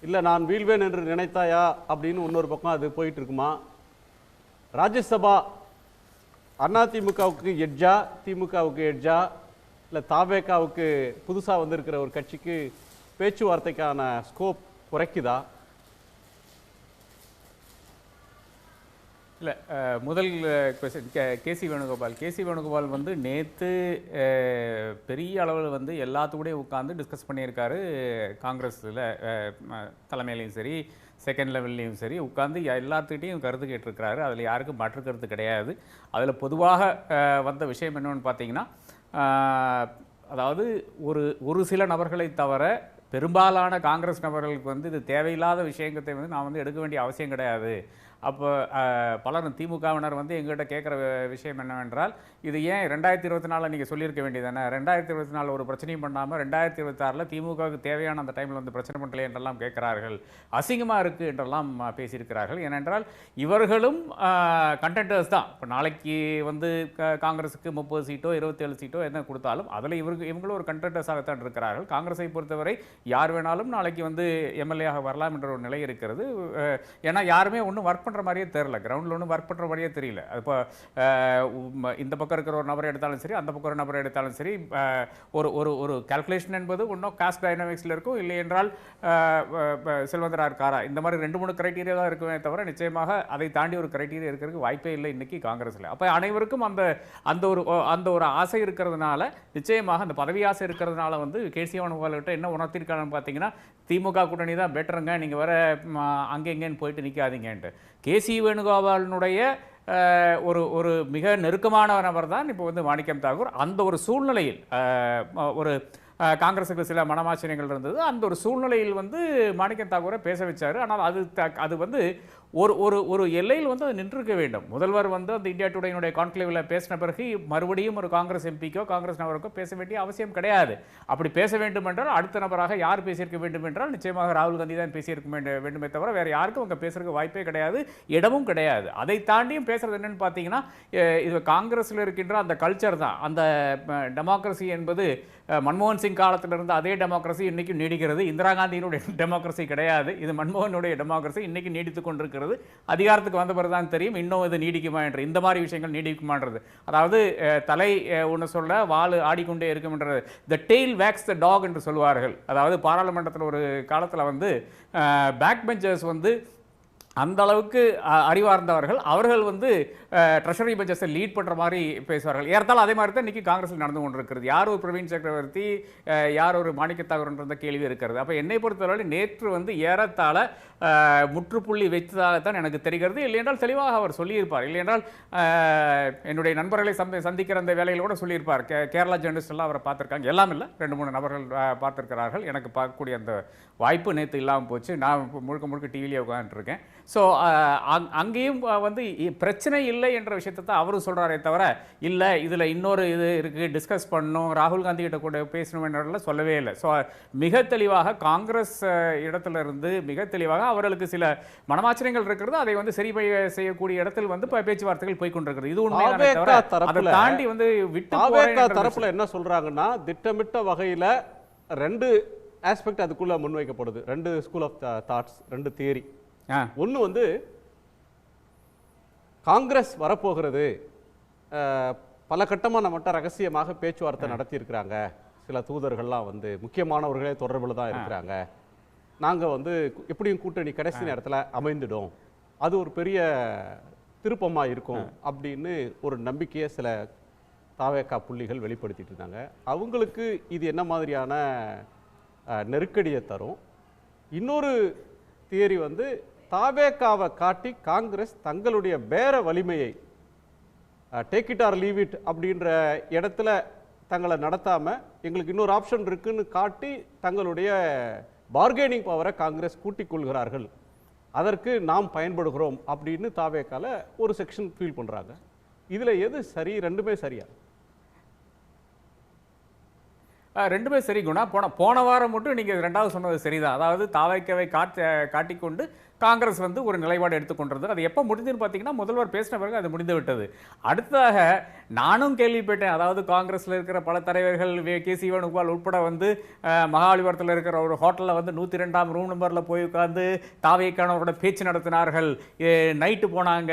இல்லை நான் வீழ்வேன் என்று நினைத்தாயா அப்படின்னு இன்னொரு பக்கம் அது போயிட்டு இருக்குமா? ராஜ்யசபா அதிமுகவுக்கு எட்ஜா, திமுகவுக்கு எட்ஜா, இல்லை தாவேகாவுக்கு புதுசாக வந்திருக்கிற ஒரு கட்சிக்கு பேச்சுவார்த்தைக்கான ஸ்கோப் குறைக்குதா? இல்லை, முதல் கேசி வேணுகோபால் வந்து நேற்று பெரிய அளவில் வந்து எல்லாத்துக்கூடயும் உட்காந்து டிஸ்கஸ் பண்ணியிருக்காரு. காங்கிரஸில் தலைமையிலையும் சரி, செகண்ட் லெவல்லையும் சரி உட்காந்து எல்லாத்துக்கிட்டையும் கருத்து கேட்டிருக்கிறாரு. அதில் யாருக்கும் மாற்று கருத்து கிடையாது. அதில் பொதுவாக வந்த விஷயம் என்னென்னு பார்த்தீங்கன்னா, அதாவது ஒரு சில நபர்களை தவிர பெரும்பாலான காங்கிரஸ் நபர்களுக்கு வந்து இது தேவையில்லாத விஷயத்தை வந்து நான் வந்து எடுக்க வேண்டிய அவசியம் கிடையாது அப்போ பலரும் திமுகவினர் வந்து எங்கள்கிட்ட கேட்குற விஷயம் என்னவென்றால், இது ஏன் 2024 நீங்கள் சொல்லியிருக்க வேண்டியதானே, 2024 ஒரு பிரச்சனையும் பண்ணாமல் 2026 திமுகவுக்கு தேவையான அந்த டைமில் வந்து பிரச்சனை பண்ணல என்றெல்லாம் கேட்கிறார்கள். அசிங்கமாக இருக்குது என்றெல்லாம் பேசியிருக்கிறார்கள். ஏனென்றால் இவர்களும் கண்டென்டர்ஸ் தான். இப்போ நாளைக்கு வந்து காங்கிரஸுக்கு 30 சீட்டோ 27 சீட்டோ என்ன கொடுத்தாலும் அதில் இவங்களும் ஒரு கண்டென்டர்ஸாகத்தான் இருக்கிறார்கள். காங்கிரஸை பொறுத்தவரை யார் வேணாலும் நாளைக்கு வந்து எம்எல்ஏ வரலாம் என்ற ஒரு நிலை இருக்கிறது. ஏன்னா யாருமே ஒன்றும் ஒர்க் பண்ணுற மாதிரியே தெரியல, கிரவுண்டில் ஒன்றும் ஒர்க் பண்ணுற மாதிரியே தெரியல. இப்போ இந்த பக்கம் இருக்கிற ஒரு நபரை எடுத்தாலும் சரி, அந்த பக்கம் ஒரு நபரை எடுத்தாலும் சரி, ஒரு ஒரு ஒரு கால்குலேஷன் என்பது ஒன்றும் காஸ்ட் டைனமிக்ஸில் இருக்கும், இல்லை என்றால் செல்வந்தரா இருக்காரா, இந்த மாதிரி 2-3 கிரைட்டீரியா தான் இருக்குமே தவிர நிச்சயமாக அதை தாண்டி ஒரு கிரைட்டீரியா இருக்கிறதுக்கு வாய்ப்பே இல்லை இன்னைக்கு காங்கிரஸில். அப்போ அனைவருக்கும் அந்த ஒரு ஆசை இருக்கிறதுனால, நிச்சயமாக அந்த பதவி ஆசை இருக்கிறதுனால வந்து கேசி வேணுகோபால்கிட்ட என்ன உணர்த்திருக்காங்கன்னு பார்த்தீங்கன்னா, திமுக கூட்டணி தான் பெட்டருங்க, நீங்கள் வர அங்கே எங்கேன்னு போயிட்டு நிற்காதீங்கன்ட்டு. கேசி வேணுகோபாலினுடைய ஒரு மிக நெருக்கமான நபர் தான் இப்போ வந்து மாணிக்கம் தாகூர். அந்த ஒரு சூழ்நிலையில் ஒரு காங்கிரஸுக்கு சில மனமாச்சரியங்கள் இருந்தது. அந்த ஒரு சூழ்நிலையில் வந்து மாணிக்கம் தாகூரை பேச வச்சார். ஆனால் அது வந்து ஒரு எல்லையில் வந்து அது நின்றுக்க வேண்டும். முதல்வர் வந்து அந்த இந்தியா டுடேனுடைய கான்க்ளேவில் பேசின பிறகு மறுபடியும் ஒரு காங்கிரஸ் எம்பிக்கோ காங்கிரஸ் நபருக்கோ பேச வேண்டிய அவசியம் கிடையாது. அப்படி பேச வேண்டும் என்றால் அடுத்த நபராக யார் பேசியிருக்க வேண்டும் என்றால் நிச்சயமாக ராகுல் காந்தி தான் பேசியிருக்க வேண்டுமே தவிர வேறு யாருக்கும் அவங்க பேசுறதுக்கு வாய்ப்பே கிடையாது, இடமும் கிடையாது. அதை தாண்டியும் பேசுறது என்னன்னு பார்த்தீங்கன்னா, இது காங்கிரஸில் இருக்கின்ற அந்த கல்ச்சர் தான். அந்த டெமோக்ரஸி என்பது மன்மோகன் சிங் காலத்தில் இருந்த அதே டெமோக்ரஸி இன்னைக்கும் நீடிக்கிறது. இந்திரா காந்தியினுடைய டெமோக்ரஸி கிடையாது, இது மன்மோகனுடைய டெமோக்ரஸி இன்னைக்கு நீடித்து கொண்டிருக்கிறது. அதிகாரத்துக்கு வந்த பிறகு தான் தெரியும் இன்னும் இது நீடிக்குமா என்று, இந்த மாதிரி விஷயங்கள் நீடிக்குமான்றது. அதாவது தலை ஒன்று சொல்ல வால் ஆடிக்கொண்டே இருக்கும்ன்றது, the tail wags the dog என்று சொல்வார்கள். அதாவது பாராளுமன்றத்தில் ஒரு காலத்தில் வந்து பேக் பெஞ்சர்ஸ் வந்து அந்த அளவுக்கு அறிவார்ந்தவர்கள், அவர்கள் வந்து ட்ரெஷரி பெஞ்சஸை லீட் பண்ணுற மாதிரி பேசுவார்கள். ஏறத்தாலும் அதே மாதிரி தான் இன்றைக்கி காங்கிரஸில் நடந்து கொண்டிருக்கிறது. யார் ஒரு பிரவீன் சக்கரவர்த்தி, யார் ஒரு மாணிக்க தாகூர்ன்ற கேள்வி இருக்கிறது. அப்போ என்னை பொறுத்தவரை நேற்று வந்து ஏறத்தாழ முற்றுப்புள்ளி வைத்ததாகத்தான் எனக்கு தெரிகிறது. இல்லையென்றால் தெளிவாக அவர் சொல்லியிருப்பார். இல்லையென்றால் என்னுடைய நண்பர்களை சந்திக்கிற அந்த வேலையில் கூட சொல்லியிருப்பார். கேரளா ஜேர்னலிஸ்ட் எல்லாம் அவரை பார்த்துருக்காங்க, எல்லாம் இல்லை 2-3 நபர்கள் பார்த்துருக்கிறார்கள். எனக்கு பார்க்கக்கூடிய அந்த வாய்ப்பு நேற்று இல்லாமல் போச்சு. நான் முழுக்க டிவிலேயே உட்காந்துருக்கேன். ஸோ அங்கேயும் வந்து பிரச்சனை இல்லை என்ற விஷயத்தை தான் அவரும் சொல்கிறாரே தவிர, இல்லை இதில் இன்னொரு இது இருக்குது, டிஸ்கஸ் பண்ணணும், ராகுல் காந்தி கிட்ட கூட பேசணும் என்றெல்லாம் சொல்லவே இல்லை. ஸோ மிக தெளிவாக காங்கிரஸ் இடத்துல இருந்து மிக தெளிவாக அவர்களுக்கு சில மனமாச்சரியங்கள் இருக்கிறது. அதை வந்து சரி செய்யக்கூடிய இடத்தில் வந்து பேச்சுவார்த்தைகள் போய்கொண்டிருக்கிறது. இது உண்மையான தவிர அதை தாண்டி வந்து விட்டு தரப்புல என்ன சொல்றாங்கன்னா, திட்டமிட்ட வகையில 2 ஆஸ்பெக்ட் அதுக்குள்ள முன்வைக்கப்படுது. 2 ஸ்கூல் ஆஃப் தாட்ஸ், 2 தியரி. ஒன்று வந்து காங்கிரஸ் வரப்போகிறது, பல கட்டமாக நம்மகிட்ட ரகசியமாக பேச்சுவார்த்தை நடத்தியிருக்கிறாங்க, சில தூதர்கள்லாம் வந்து முக்கியமானவர்களே தொடர்பில் தான் இருக்கிறாங்க, நாங்கள் வந்து எப்படியும் கூட்டணி கடைசி நேரத்தில் அமைந்துடும், அது ஒரு பெரிய திருப்பமாக இருக்கும் அப்படின்னு ஒரு நம்பிக்கையை சில தாவேகா புள்ளிகள் வெளிப்படுத்திட்டு இருந்தாங்க. அவங்களுக்கு இது என்ன மாதிரியான நெருக்கடியை தரும்? இன்னொரு தியரி வந்து தாவேகாவை காட்டி காங்கிரஸ் தங்களுடைய பேர வலிமையை take it or leave it அப்படின்ற இடத்துல தங்களை நடத்தாம எங்களுக்கு இன்னொரு ஆப்ஷன் இருக்குன்னு காட்டி தங்களுடைய பார்கெனிங் பவரை காங்கிரஸ் கூட்டிக் கொள்கிறார்கள், அதற்கு நாம் பயன்படுகிறோம் அப்படின்னு தாவேகால ஒரு செக்ஷன் ஃபீல் பண்றாங்க. இதுல எது சரி? 2மே சரியா? 2மே சரி குணா. போன வாரம் மட்டும் நீங்கள் 2வது சொன்னது சரிதான். அதாவது தாவேகாவை காட்டிக்கொண்டு காங்கிரஸ் வந்து ஒரு நிலைப்பாடு எடுத்துக்கொண்டது. அது எப்போ முடிஞ்சுன்னு பார்த்தீங்கன்னா, முதல்வர் பேசின பிறகு அது முடிந்து விட்டது. அடுத்ததாக நானும் கேள்விப்பட்டேன், அதாவது காங்கிரஸில் இருக்கிற பல தலைவர்கள் கேசி வேணுகோபால் உட்பட வந்து மகாபலிபுரத்தில் இருக்கிற ஒரு ஹோட்டலில் வந்து 102ஆம் ரூம் நம்பரில் போய் உட்காந்து தாவேகானவரோட பேச்சு நடத்தினார்கள், நைட்டு போனாங்க,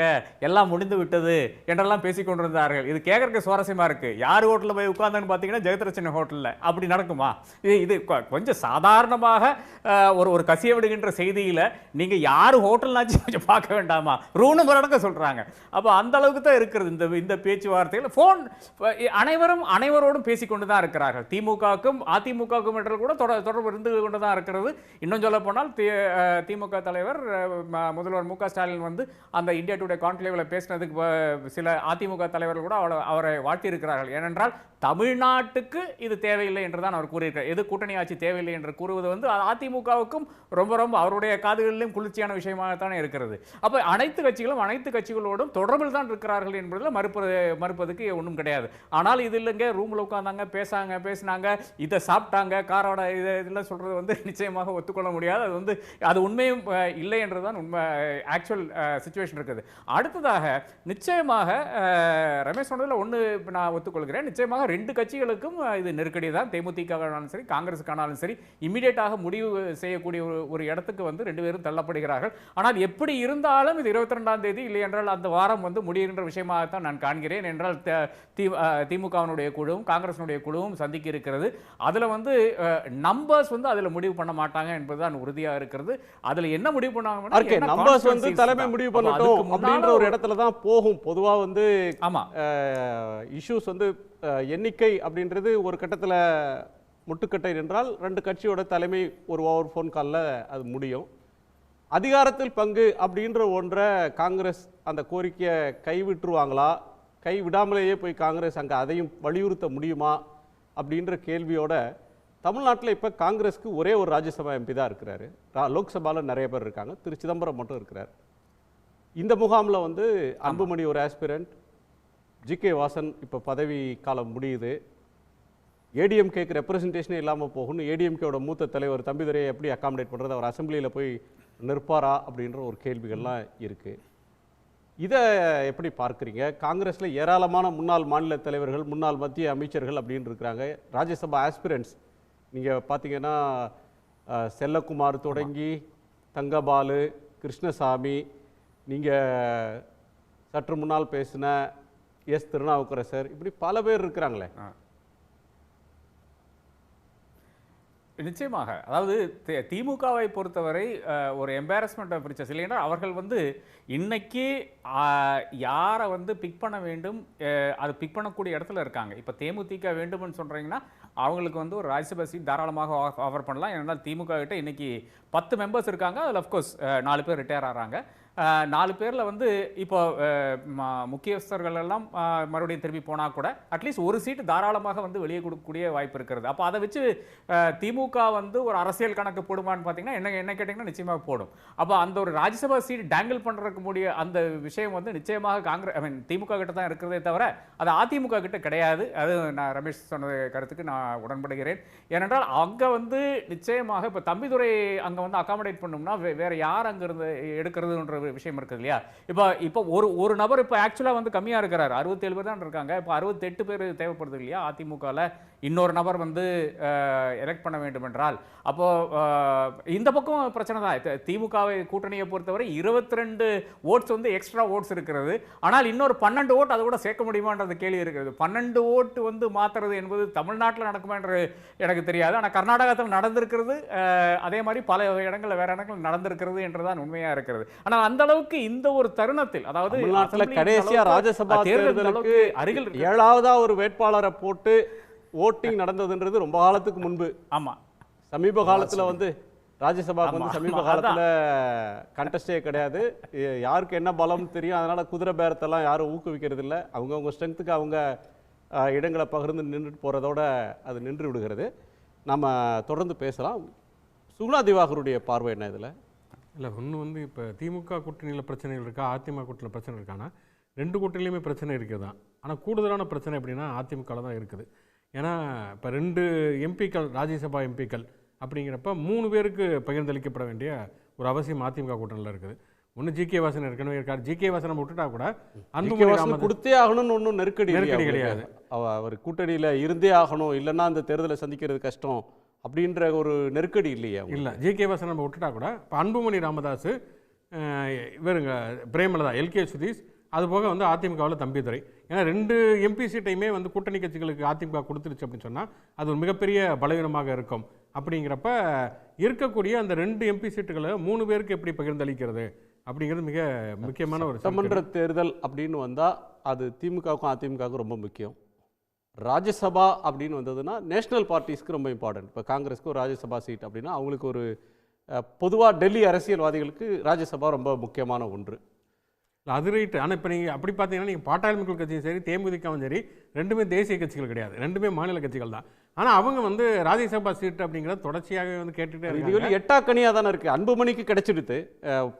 எல்லாம் முடிந்து விட்டது என்றெல்லாம் பேசிக்கொண்டிருந்தார்கள். இது கேட்கறதுக்கு சுவாரஸ்யமாக இருக்குது. யார் ஹோட்டலில் போய் உட்கார்ந்தன்னு பார்த்தீங்கன்னா ஜெகத்ரட்சண ஹோட்டலில். அப்படி நடக்குமா? இது கொஞ்சம் சாதாரணமாக ஒரு கசிய விடுகின்ற செய்தியில் நீங்கள் யார் ஹோட்டல்னாச்சும் கொஞ்சம் பார்க்க வேண்டாமா? ரூம் நம்பர் அடக்க சொல்கிறாங்க. அப்போ அந்த அளவுக்கு தான் இருக்கிறது இந்த பேச்சுவார்த்தைகள். ஃபோன் அனைவரோடும் பேசிக்கொண்டு தான் இருக்கிறார்கள். திமுகவுக்கும் அதிமுகவுக்கும் என்று கூட தொடர்பு இருந்து கொண்டு தான் இருக்கிறது. இன்னும் சொல்ல போனால் திமுக தலைவர் முதல்வர் மு க ஸ்டாலின் வந்து அந்த இந்தியா டுடே கான்க்ளேவில் பேசினதுக்கு சில அதிமுக தலைவர்கள் கூட அவரை வாழ்த்தியிருக்கிறார்கள். ஏனென்றால் தமிழ்நாட்டுக்கு இது தேவையில்லை என்று தான் அவர் கூறியிருக்கிறார். எது கூட்டணி ஆட்சி தேவையில்லை என்று கூறுவது வந்து அதிமுகவுக்கும் ரொம்ப அவருடைய காதுகளிலும் குளிர்ச்சியான வேடிக்கையான விஷயமாகத்தானே இருக்கிறது. அப்போ அனைத்து கட்சிகளோடும் தொடர்பில் தான் இருக்கிறார்கள் என்பதில் மறுப்பதுக்கு ஒன்றும் கிடையாது. ஆனால் இது இல்லைங்க, ரூமில் உட்காந்தாங்க, பேசினாங்க, இதை சாப்பிட்டாங்க, காரோட இதெல்லாம் சொல்கிறது நிச்சயமாக ஒத்துக்கொள்ள முடியாது. அது உண்மையும் இல்லை என்றுதான் உண்மை ஆக்சுவல் சிச்சுவேஷன் இருக்குது. அடுத்ததாக நிச்சயமாக ரமேஷ் சொன்னதில் ஒன்று நான் ஒத்துக்கொள்கிறேன். நிச்சயமாக 2 கட்சிகளுக்கும் இது நெருக்கடி தான். தேமுதிகவானாலும் சரி, காங்கிரஸுக்கானாலும் சரி, இமீடியட்டாக முடிவு செய்யக்கூடிய ஒரு இடத்துக்கு 2 பேரும் தள்ளப்படுகிறார்கள். ஆனால் எப்படி இருந்தாலும் இது 22ஆம் தேதி இல்லை என்றால் அந்த வாரம் முடிகின்ற விஷயமாகத்தான் நான் காண்கிறேன். என்றால் திமுகவினுடைய குழுவும் காங்கிரசினுடைய குழுவும் சந்திக்க இருக்கிறது. அதில் நம்பர்ஸ் அதில் முடிவு பண்ண மாட்டாங்க என்பதுதான் உறுதியாக இருக்கிறது. அதில் என்ன முடிவு பண்ணாங்க, நம்பர்ஸ் தலைமை முடிவு பண்ணட்டும் அப்படின்ற ஒரு இடத்துல தான் போகும். பொதுவாக ஆமா இஷ்யூஸ் எண்ணிக்கை அப்படின்றது ஒரு கட்டத்தில் முட்டுக்கட்டை என்றால் 2 கட்சியோட தலைமை ஒரு ஓவர் ஃபோன் காலில் அது முடியும். அதிகாரத்தில் பங்கு அப்படின்ற ஒன்றை காங்கிரஸ் அந்த கோரிக்கையை கைவிட்டுருவாங்களா, கைவிடாமலேயே போய் காங்கிரஸ் அங்கே அதையும் வலியுறுத்த முடியுமா அப்படின்ற கேள்வியோட தமிழ்நாட்டில் இப்போ காங்கிரஸுக்கு ஒரே ஒரு ராஜ்யசபா எம்பி தான் இருக்கிறாரு. லோக்சபாவில் நிறைய பேர் இருக்காங்க, திரு சிதம்பரம் மட்டும் இருக்கிறார். இந்த முகாமில் அன்புமணி ஒரு ஆஸ்பிரண்ட், ஜி.கே. வாசன் இப்போ பதவி காலம் முடியுது. ஏடிஎம்கேக்கு ரெப்ரசன்டேஷனே இல்லாமல் போகணும். ஏடிஎம்கேவோட மூத்த தலைவர் தம்பிதுரையை எப்படி அகாமடேட் பண்ணுறது, அவர் அசம்பிளியில் போய் நிற்பாரா அப்படின்ற ஒரு கேள்விகள்லாம் இருக்குது. இதை எப்படி பார்க்குறீங்க? காங்கிரஸில் ஏராளமான முன்னாள் மாநில தலைவர்கள், முன்னாள் மத்திய அமைச்சர்கள் அப்படின்னு இருக்கிறாங்க. ராஜ்யசபா ஆஸ்பிரண்ட்ஸ் நீங்கள் பார்த்தீங்கன்னா செல்லக்குமார் தொடங்கி தங்கபாலு, கிருஷ்ணசாமி, நீங்கள் சற்று முன்னால் பேசின எஸ் திருநாவுக்கரசர், இப்படி பல பேர் இருக்கிறாங்களே. நிச்சயமாக. அதாவது திமுகவை பொறுத்தவரை ஒரு எம்பாரஸ்மெண்ட் ஆஃப் ரிச்சஸ் இல்லைன்னா அவர்கள் இன்னைக்கு யாரை பிக் பண்ண வேண்டும், அது பிக் பண்ணக்கூடிய இடத்துல இருக்காங்க. இப்போ தேமுதிக வேண்டும்னு சொல்கிறீங்கன்னா அவங்களுக்கு ஒரு ராஜ்யசபா சீட் தாராளமாக ஆஃபர் பண்ணலாம். ஏன்னா திமுக கிட்ட இன்னைக்கு 10 மெம்பர்ஸ் இருக்காங்க. அதில் அஃப்கோர்ஸ் 4 பேர் ரிட்டையர் ஆகிறாங்க. 4 பேரில் இப்போ முக்கியஸ்தர்கள் எல்லாம் மறுபடியும் திரும்பி போனால் கூட அட்லீஸ்ட் ஒரு சீட்டு தாராளமாக வெளியே கொடுக்கக்கூடிய வாய்ப்பு இருக்கிறது. அப்போ அதை வச்சு திமுக ஒரு அரசியல் கணக்கு போடுமான்னு பார்த்தீங்கன்னா என்ன கேட்டிங்கன்னா நிச்சயமாக போடும். அப்போ அந்த ஒரு ராஜ்யசபா சீட் டேங்கிள் பண்ணுறதுக்கு முடிய அந்த விஷயம் நிச்சயமாக திமுக கிட்ட தான் இருக்கிறதே தவிர அது அதிமுக கிட்ட கிடையாது. அது நான் ரமேஷ் சொன்ன கருத்துக்கு நான் உடன்படுகிறேன். ஏனென்றால் அங்கே நிச்சயமாக இப்போ தம்பிதுரை அங்கே அகாமடேட் பண்ணோம்னா வேற யார் அங்கிருந்து எடுக்கிறதுன்ற விஷயம் இருக்குது இல்லையா? இப்போ ஒரு நபர் இப்போ ஆக்சுவலாக கம்மியாக இருக்கிறார், 67 பேர் தான் இருக்காங்க. இப்போ 68 பேர் தேவைப்படுது இல்லையா அதிமுகவில்? இன்னொரு நபர் எலெக்ட் பண்ண வேண்டும் என்றால் அப்போ இந்த பக்கம் பிரச்சனை தான். திமுகவை கூட்டணியை பொறுத்தவரை 22 ஓட்ஸ் எக்ஸ்ட்ரா ஓட்ஸ் இருக்கிறது. ஆனால் இன்னொரு 12 ஓட்டு அதை கூட சேர்க்க முடியுமான்றது கேள்வி இருக்கிறது. 12 ஓட்டு மாத்துறது என்பது தமிழ்நாட்டில் நடக்குமா என்று எனக்கு தெரியாது. ஆனால் கர்நாடகத்தில் நடந்திருக்கிறது, அதே மாதிரி பல இடங்களில் வேற இடங்கள் நடந்திருக்கிறது என்றுதான் உண்மையா இருக்கிறது. ஆனால் அந்த அளவுக்கு இந்த ஒரு தருணத்தில், அதாவது கடைசியா ராஜ்யசபா தேர்தலுக்கு அருகில் 7ஆவதா ஒரு வேட்பாளரை போட்டு ஓட்டிங் நடந்ததுன்றது ரொம்ப காலத்துக்கு முன்பு. ஆமா, சமீப காலத்துல ராஜ்யசபாவுக்கு சமீப காலத்துல கண்டஸ்டே கிடையாது. யாருக்கு என்ன பலம் தெரியும், அதனால குதிரை பேரத்தெல்லாம் யாரும் ஊக்குவிக்கிறது இல்லை. அவங்கவுங்க ஸ்ட்ரென்த்துக்கு அவங்க இடங்களை பகிர்ந்து நின்றுட்டு போறதோட அது நின்று விடுகிறது. நம்ம தொடர்ந்து பேசலாம். சுகுணா திவாகருடைய பார்வை என்ன இதில்? இல்லை, ஒன்று இப்போ திமுக கூட்டணியில் பிரச்சனைகள் இருக்கா, அதிமுக கூட்டணியில் பிரச்சனை இருக்கான்னா 2 கூட்டணியிலுமே பிரச்சனை இருக்குது தான். ஆனால் கூடுதலான பிரச்சனை எப்படின்னா அதிமுகவில் தான் இருக்குது. ஏன்னா இப்போ 2 எம்பிக்கள், ராஜ்யசபா எம்பிக்கள் அப்படிங்கிறப்ப 3 பேருக்கு பகிர்ந்தளிக்கப்பட வேண்டிய ஒரு அவசியம் அதிமுக கூட்டணியில் இருக்குது. ஒன்று ஜி.கே. வாசன் ஏற்கனவே இருக்கார். ஜி.கே. வாசனை விட்டுட்டா கூட அன்புமணி ராமதாஸ் கொடுத்தே ஆகணும்னு ஒன்றும் நெருக்கடி கிடையாது. அவர் கூட்டணியில் இருந்தே ஆகணும், இல்லைன்னா அந்த தேர்தலை சந்திக்கிறது கஷ்டம் அப்படின்ற ஒரு நெருக்கடி இல்லையா? இல்லை, ஜி.கே. வாசன் நம்ம விட்டுட்டா கூட இப்போ அன்புமணி ராமதாஸ், இவருங்க பிரேமலதா, எல்.கே. சுதீஷ், அதுபோக அதிமுகவில் தம்பிதுரை. ஏன்னா 2 எம்பி சீட்டையுமே கூட்டணி கட்சிகளுக்கு அதிமுக கொடுத்துருச்சு அப்படின்னு சொன்னால் அது ஒரு மிகப்பெரிய பலவீனமாக இருக்கும். அப்படிங்கிறப்ப இருக்கக்கூடிய அந்த 2 எம்பி சீட்டுகளை 3 பேருக்கு எப்படி பகிர்ந்தளிக்கிறது அப்படிங்கிறது மிக முக்கியமான ஒரு சட்டமன்ற தேர்தல் அப்படின்னு வந்தால் அது திமுகவுக்கும் அதிமுகவுக்கும் ரொம்ப முக்கியம். ராஜ்யசபா அப்படின்னு வந்ததுன்னா நேஷனல் பார்ட்டிஸ்க்கு ரொம்ப இம்பார்ட்டன்ட். இப்போ காங்கிரஸ்க்கு ஒரு ராஜ்யசபா சீட் அப்படின்னா அவங்களுக்கு ஒரு பொதுவாக டெல்லி அரசியல்வாதிகளுக்கு ராஜ்யசபா ரொம்ப முக்கியமான ஒன்று. அது ரைட்டு. ஆனால் இப்போ நீங்கள் அப்படி பார்த்தீங்கன்னா நீங்கள் பாட்டாளி மக்கள் கட்சியும் சரி, தேமுதிகவும் சரி, 2மே தேசிய கட்சிகள் கிடையாது, 2மே மாநில கட்சிகள் தான். ஆனால் அவங்க வந்து ராஜ்யசபா சீட் அப்படிங்கிறத தொடர்ச்சியாகவே வந்து கேட்டுகிட்டே இது இருக்காங்க. வந்து எட்டாக்கனியாக தானே இருக்குது. அன்புமணிக்கு கிடைச்சிடுது.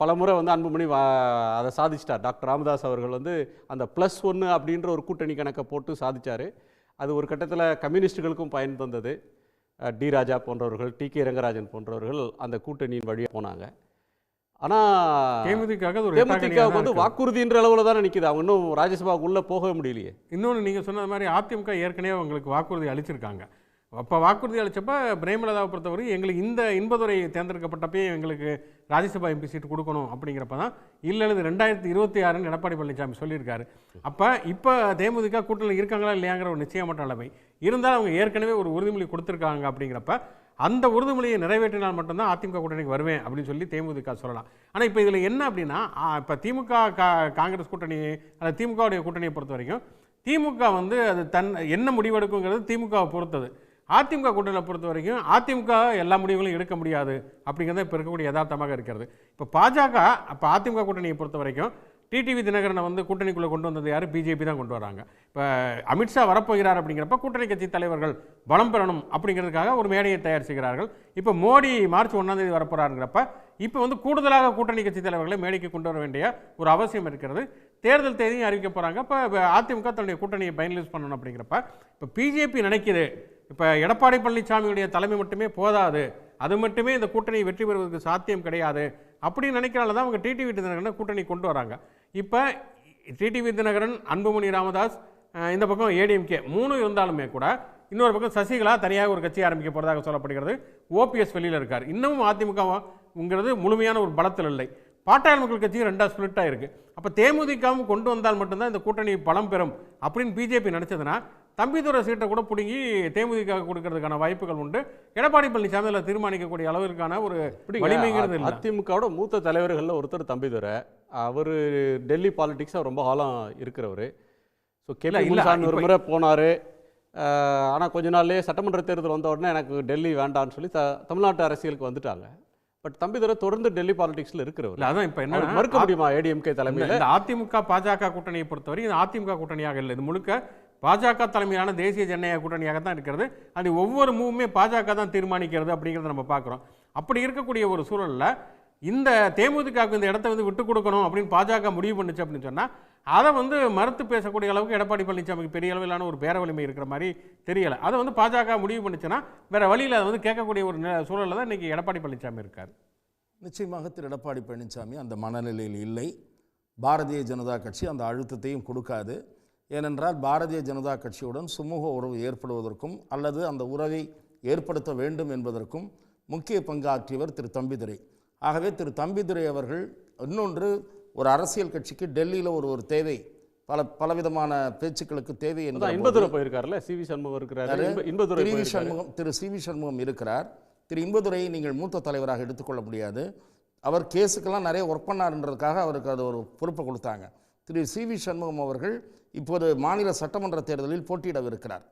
பல முறை வந்து அன்புமணி அதை சாதிச்சிட்டார். டாக்டர் ராமதாஸ் அவர்கள் வந்து அந்த +1 அப்படின்ற ஒரு கூட்டணி கணக்கை போட்டு சாதிச்சார். அது ஒரு கட்டத்தில் கம்யூனிஸ்டுகளுக்கும் பயன் தந்தது. டி ராஜா போன்றவர்கள், டி.கே. ரங்கராஜன் போன்றவர்கள் அந்த கூட்டணியின் வழியாக போனாங்க. ஆனால் தேமுதிகவுக்கு வந்து வாக்குறுதின்ற அளவில் தானே நிற்கிது. அவங்க இன்னும் ராஜ்யசபாவுக்கு உள்ளே போகவே முடியலையே. இன்னொன்று நீங்கள் சொன்னது மாதிரி அதிமுக ஏற்கனவே அவங்களுக்கு வாக்குறுதி அளிச்சிருக்காங்க. அப்போ வாக்குறுதி அளித்தப்போ பிரேமலதாவை பொறுத்தவரை எங்களுக்கு இந்த இன்பதுரை தேர்ந்தெடுக்கப்பட்டப்பே எங்களுக்கு ராஜ்யசபா எம்பி சீட்டு கொடுக்கணும் அப்படிங்கிறப்ப தான் இல்லைன்னு 2026 எடப்பாடி பழனிசாமி சொல்லியிருக்காரு. அப்போ இப்போ தேமுதிக கூட்டணியில் இருக்காங்களா இல்லையாங்கிற ஒரு நிச்சயமற்ற நிலைமை இருந்தாலும் அவங்க ஏற்கனவே ஒரு உறுதிமொழி கொடுத்துருக்காங்க. அப்படிங்கிறப்ப அந்த உறுதிமொழியை நிறைவேற்றினால் மட்டும்தான் அதிமுக கூட்டணிக்கு வருவேன் அப்படின்னு சொல்லி தேமுதிக சொல்லலாம். ஆனால் இப்போ இதில் என்ன அப்படின்னா, இப்போ திமுக காங்கிரஸ் கூட்டணி அல்லது திமுகவுடைய கூட்டணியை பொறுத்த வரைக்கும் திமுக வந்து அது என்ன முடிவெடுக்குங்கிறது திமுகவை பொறுத்தது. அதிமுக கூட்டணியை பொறுத்த வரைக்கும் அதிமுக எல்லா முடிவுகளையும் எடுக்க முடியாது அப்படிங்கிறத இப்போ இருக்கக்கூடிய யதார்த்தமாக இருக்கிறது. இப்போ பாஜக இப்போ அதிமுக கூட்டணியை பொறுத்த வரைக்கும் டிடிவி தினகரனை வந்து கூட்டணிக்குள்ளே கொண்டு வந்தது யார்? பிஜேபி தான் கொண்டு வராங்க. இப்போ அமித்ஷா வரப்போகிறார் அப்படிங்கிறப்ப கூட்டணி கட்சி தலைவர்கள் பலம் பெறணும் அப்படிங்கிறதுக்காக ஒரு மேடையை தயார் செய்கிறார்கள். இப்போ மோடி மார்ச் 1 வரப்போறாருங்கிறப்ப இப்போ வந்து கூடுதலாக கூட்டணி கட்சி தலைவர்களை மேடைக்கு கொண்டு வர வேண்டிய ஒரு அவசியம் இருக்கிறது. தேர்தல் தேதியும் அறிவிக்க போகிறாங்க. இப்போ அதிமுக தன்னுடைய கூட்டணியை ஃபைனலைஸ் பண்ணணும் அப்படிங்கிறப்ப இப்போ பிஜேபி நினைக்குது இப்போ எடப்பாடி பழனிசாமியுடைய தலைமை மட்டுமே போதாது, அது மட்டுமே இந்த கூட்டணி வெற்றி பெறுவதற்கு சாத்தியம் கிடையாது அப்படின்னு நினைக்கிறால தான் அவங்க டிடிவி தினகரனை கூட்டணி கொண்டு வராங்க. இப்போ டிடிவி தினகரன், அன்புமணி ராமதாஸ், இந்த பக்கம் ஏடிஎம்கே 3 இருந்தாலுமே கூட இன்னொரு பக்கம் சசிகலா தனியாக ஒரு கட்சி ஆரம்பிக்க போகிறதாக சொல்லப்படுகிறது. ஓபிஎஸ் வெளியில் இருக்கார். இன்னமும் அதிமுகங்கிறது முழுமையான ஒரு பலத்தில் இல்லை. பாட்டாளி மக்கள் கட்சியும் 2 ஸ்பிளிட்டாக இருக்குது. அப்போ தேமுதிகவும் கொண்டு வந்தால் மட்டும்தான் இந்த கூட்டணி பலம் பெறும் அப்படின்னு பிஜேபி நினச்சதுன்னா தம்பிதுரை சீட்டை கூட பிடுங்கி தேமுதிக கொடுக்கறதுக்கான வாய்ப்புகள் உண்டு. எடப்பாடி பழனிசாமி அதில் தீர்மானிக்கக்கூடிய அளவிற்கான ஒரு வலிமைங்கிறது இல்லை. அதிமுகவோட மூத்த தலைவர்களில் ஒருத்தர் தம்பிதுரை. அவர் டெல்லி பாலிடிக்ஸ் ரொம்ப காலம் இருக்கிறவர். ஸோ கேள்வி ஒரு முறை போனார். ஆனால் கொஞ்ச நாள்லேயே சட்டமன்ற தேர்தல் வந்த உடனே எனக்கு டெல்லி வேண்டான்னு சொல்லி தமிழ்நாட்டு அரசியலுக்கு வந்துட்டாங்க. பட் தம்பிதுரை தொடர்ந்து டெல்லி பாலிடிக்ஸில் இருக்கிறவர். அதான் இப்போ என்ன மறுக்க முடியுமா? ஏடிஎம்கே தலைமையில் இந்த அதிமுக பாஜக கூட்டணியை பொறுத்தவரை இது அதிமுக கூட்டணியாக இல்லை. இது முழுக்க பாஜக தலைமையிலான தேசிய ஜனநாயக கூட்டணியாக தான் இருக்கிறது. அது ஒவ்வொரு மூவுமே பாஜக தான் தீர்மானிக்கிறது அப்படிங்கிறத நம்ம பார்க்குறோம். அப்படி இருக்கக்கூடிய ஒரு சூழலில் இந்த தேமுதிகவுக்கு இந்த இடத்த வந்து விட்டு கொடுக்கணும் அப்படின்னு பாஜக முடிவு பண்ணுச்சு அப்படின்னு சொன்னால் அதை வந்து மறுத்து பேசக்கூடிய அளவுக்கு எடப்பாடி பழனிசாமிக்கு பெரிய அளவிலான ஒரு பேர வலிமை இருக்கிற மாதிரி தெரியலை. அதை வந்து பாஜக முடிவு பண்ணுச்சுன்னா வேறு வழியில் அதை வந்து கேட்கக்கூடிய ஒரு சூழலில் தான் இன்றைக்கி எடப்பாடி பழனிசாமி இருக்கார். நிச்சயமாக திரு எடப்பாடி பழனிசாமி அந்த மனநிலையில் இல்லை. பாரதிய ஜனதா கட்சி அந்த அழுத்தத்தையும் கொடுக்காது. ஏனென்றால் பாரதிய ஜனதா கட்சியுடன் சுமூக உறவு ஏற்படுவதற்கும் அல்லது அந்த உறவை ஏற்படுத்த வேண்டும் என்பதற்கும் முக்கிய பங்காற்றியவர் திரு தம்பிதுரை. ஆகவே திரு தம்பிதுரை அவர்கள் இன்னொன்று ஒரு அரசியல் கட்சிக்கு டெல்லியில் ஒரு தேவை, பலவிதமான பேச்சுக்களுக்கு தேவை என்பது போயிருக்காருல்ல. சிவி சண்முகம் இருக்கிறார், திரு சிவி சண்முகம் இருக்கிறார். திரு இன்பதுரையை நீங்கள் மூத்த தலைவராக எடுத்துக்கொள்ள முடியாது. அவர் கேஸுக்கெல்லாம் நிறைய ஒர்க் பண்ணார்ன்றதுக்காக அவருக்கு அது ஒரு பொறுப்பை கொடுத்தாங்க. திரு சிவி சண்முகம் அவர்கள் இப்போது மாநில சட்டமன்ற தேர்தலில் போட்டியிடவிருக்கிறார்.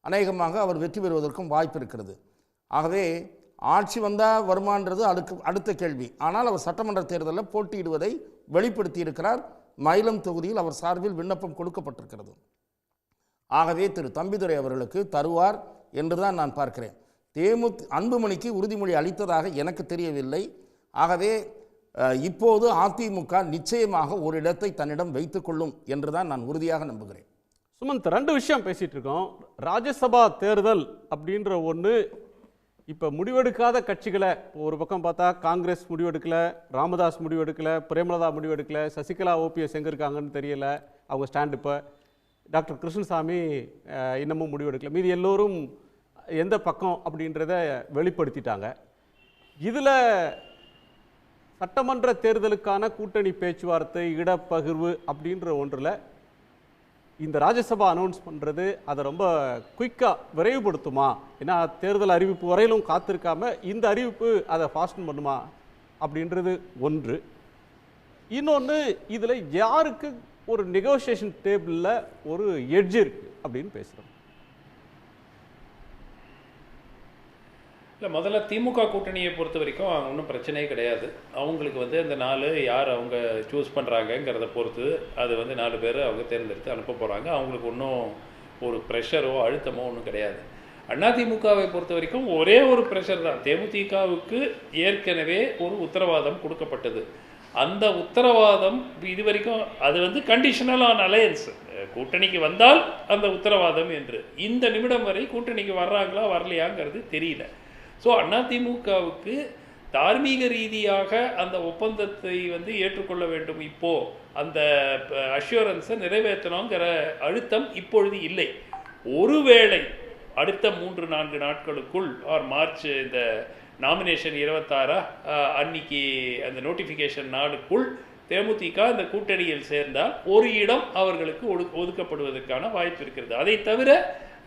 அநேகமாக அவர் வெற்றி பெறுவதற்கும் வாய்ப்பு இருக்கிறது. ஆகவே ஆட்சி வந்தால் வருமானது அடுத்த கேள்வி. ஆனால் அவர் சட்டமன்ற தேர்தலில் போட்டியிடுவதை வெளிப்படுத்தி இருக்கிறார். மயிலம் தொகுதியில் அவர் சார்பில் விண்ணப்பம் கொடுக்கப்பட்டிருக்கிறது. ஆகவே திரு தம்பிதுரை அவர்களுக்கு தருவார் என்றுதான் நான் பார்க்கிறேன். அன்புமணிக்கு உறுதிமொழி அளித்ததாக எனக்கு தெரியவில்லை. ஆகவே இப்போது அதிமுக நிச்சயமாக ஒரு இடத்தை தன்னிடம் வைத்துக் கொள்ளும் என்றுதான் நான் உறுதியாக நம்புகிறேன். சுமந்த், 2 விஷயம் பேசிட்டு இருக்கோம். ராஜ்யசபா தேர்தல் அப்படின்ற ஒன்று இப்போ முடிவெடுக்காத கட்சிகளை ஒரு பக்கம் பார்த்தா காங்கிரஸ் முடிவெடுக்கல, ராமதாஸ் முடிவெடுக்கல, பிரேமலதா முடிவெடுக்கல, சசிகலா ஓபிஎஸ் எங்கே இருக்காங்கன்னு தெரியல அவங்க ஸ்டாண்ட். இப்போ டாக்டர் கிருஷ்ணசாமி இன்னமும் முடிவெடுக்கல. மீதி எல்லோரும் எந்த பக்கம் அப்படின்றத வெளிப்படுத்திட்டாங்க. இதில் சட்டமன்ற தேர்தலுக்கான கூட்டணி பேச்சுவார்த்தை, இடப்பகிர்வு அப்படின்ற ஒன்றில் இந்த ராஜ்யசபா அனௌன்ஸ் பண்ணுறது அதை ரொம்ப குயிக்காக விரைவுபடுத்துமா? ஏன்னா தேர்தல் அறிவிப்பு வரையிலும் காத்திருக்காம இந்த அறிவிப்பு அதை ஃபாஸ்டன் பண்ணுமா அப்படின்றது ஒன்று. இன்னொன்று, இதில் யாருக்கு ஒரு நெகோசியேஷன் டேபிளில் ஒரு எட்ஜ் இருக்குது அப்படின்னு பேசுகிறோம். இல்லை, முதல்ல திமுக கூட்டணியை பொறுத்த வரைக்கும் ஒன்றும் பிரச்சனையே கிடையாது. அவங்களுக்கு வந்து அந்த 4 யார் அவங்க சூஸ் பண்ணுறாங்கங்கிறத பொறுத்து அது வந்து 4 பேர் அவங்க தேர்ந்தெடுத்து அனுப்ப போகிறாங்க. அவங்களுக்கு ஒன்றும் ஒரு ப்ரெஷரோ அழுத்தமோ ஒன்றும் கிடையாது. அதிமுகவை பொறுத்த வரைக்கும் ஒரே ஒரு ப்ரெஷர் தான். தேமுதிகவுக்கு ஏற்கனவே ஒரு உத்தரவாதம் கொடுக்கப்பட்டது. அந்த உத்தரவாதம் இது வரைக்கும் அது வந்து கண்டிஷனல் ஆன் அலையன்ஸ், கூட்டணிக்கு வந்தால் அந்த உத்தரவாதம் என்று. இந்த நிமிடம் வரை கூட்டணிக்கு வர்றாங்களா வரலையாங்கிறது தெரியல. ஸோ அதிமுகவுக்கு தார்மீக ரீதியாக அந்த ஒப்பந்தத்தை வந்து ஏற்றுக்கொள்ள வேண்டும். இப்போது அந்த அஷ்யூரன்ஸை நிறைவேற்றணுங்கிற அழுத்தம் இப்பொழுது இல்லை. ஒருவேளை அடுத்த 3-4 நாட்களுக்குள் ஆர் மார்ச் இந்த நாமினேஷன் 26 அன்னைக்கு அந்த நோட்டிஃபிகேஷன் நாளுக்குள் தேமுதிக இந்த கூட்டணியில் சேர்ந்தால் ஒரு இடம் அவர்களுக்கு ஒதுக்கப்படுவதற்கான வாய்ப்பு இருக்கிறது. அதை தவிர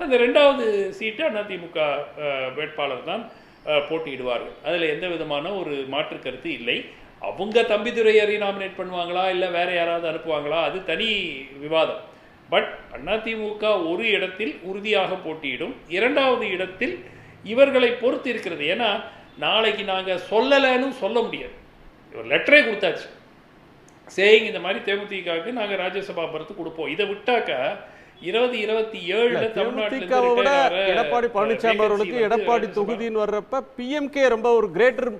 அந்த 2வது சீட்டு அதிமுக வேட்பாளர் தான் போட்டியிடுவார்கள். அதில் எந்த விதமான ஒரு மாற்று கருத்து இல்லை. அவங்க தம்பிதுரையை ரீநாமினேட் பண்ணுவாங்களா இல்லை வேற யாராவது அனுப்புவாங்களா அது தனி விவாதம். பட் அதிமுக ஒரு இடத்தில் உறுதியாக போட்டியிடும். 2வது இடத்தில் இவர்களை பொறுத்து இருக்கிறது. ஏன்னா நாளைக்கு நாங்கள் சொல்லலைன்னு சொல்ல முடியாது. ஒரு லெட்டரே கொடுத்தாச்சு சேயிங் இந்த மாதிரி தேமுதிகவுக்கு நாங்கள் ராஜ்யசபா பருத்து கொடுப்போம். இதை விட்டாக்க 2027 தேமுதிகவோட எடப்பாடி பழனிசாமி அவர்களுக்கு எடப்பாடி தொகுதின்னு வர்றப்ப பிஎம்கே ரொம்ப ஒரு கிரேட்டர்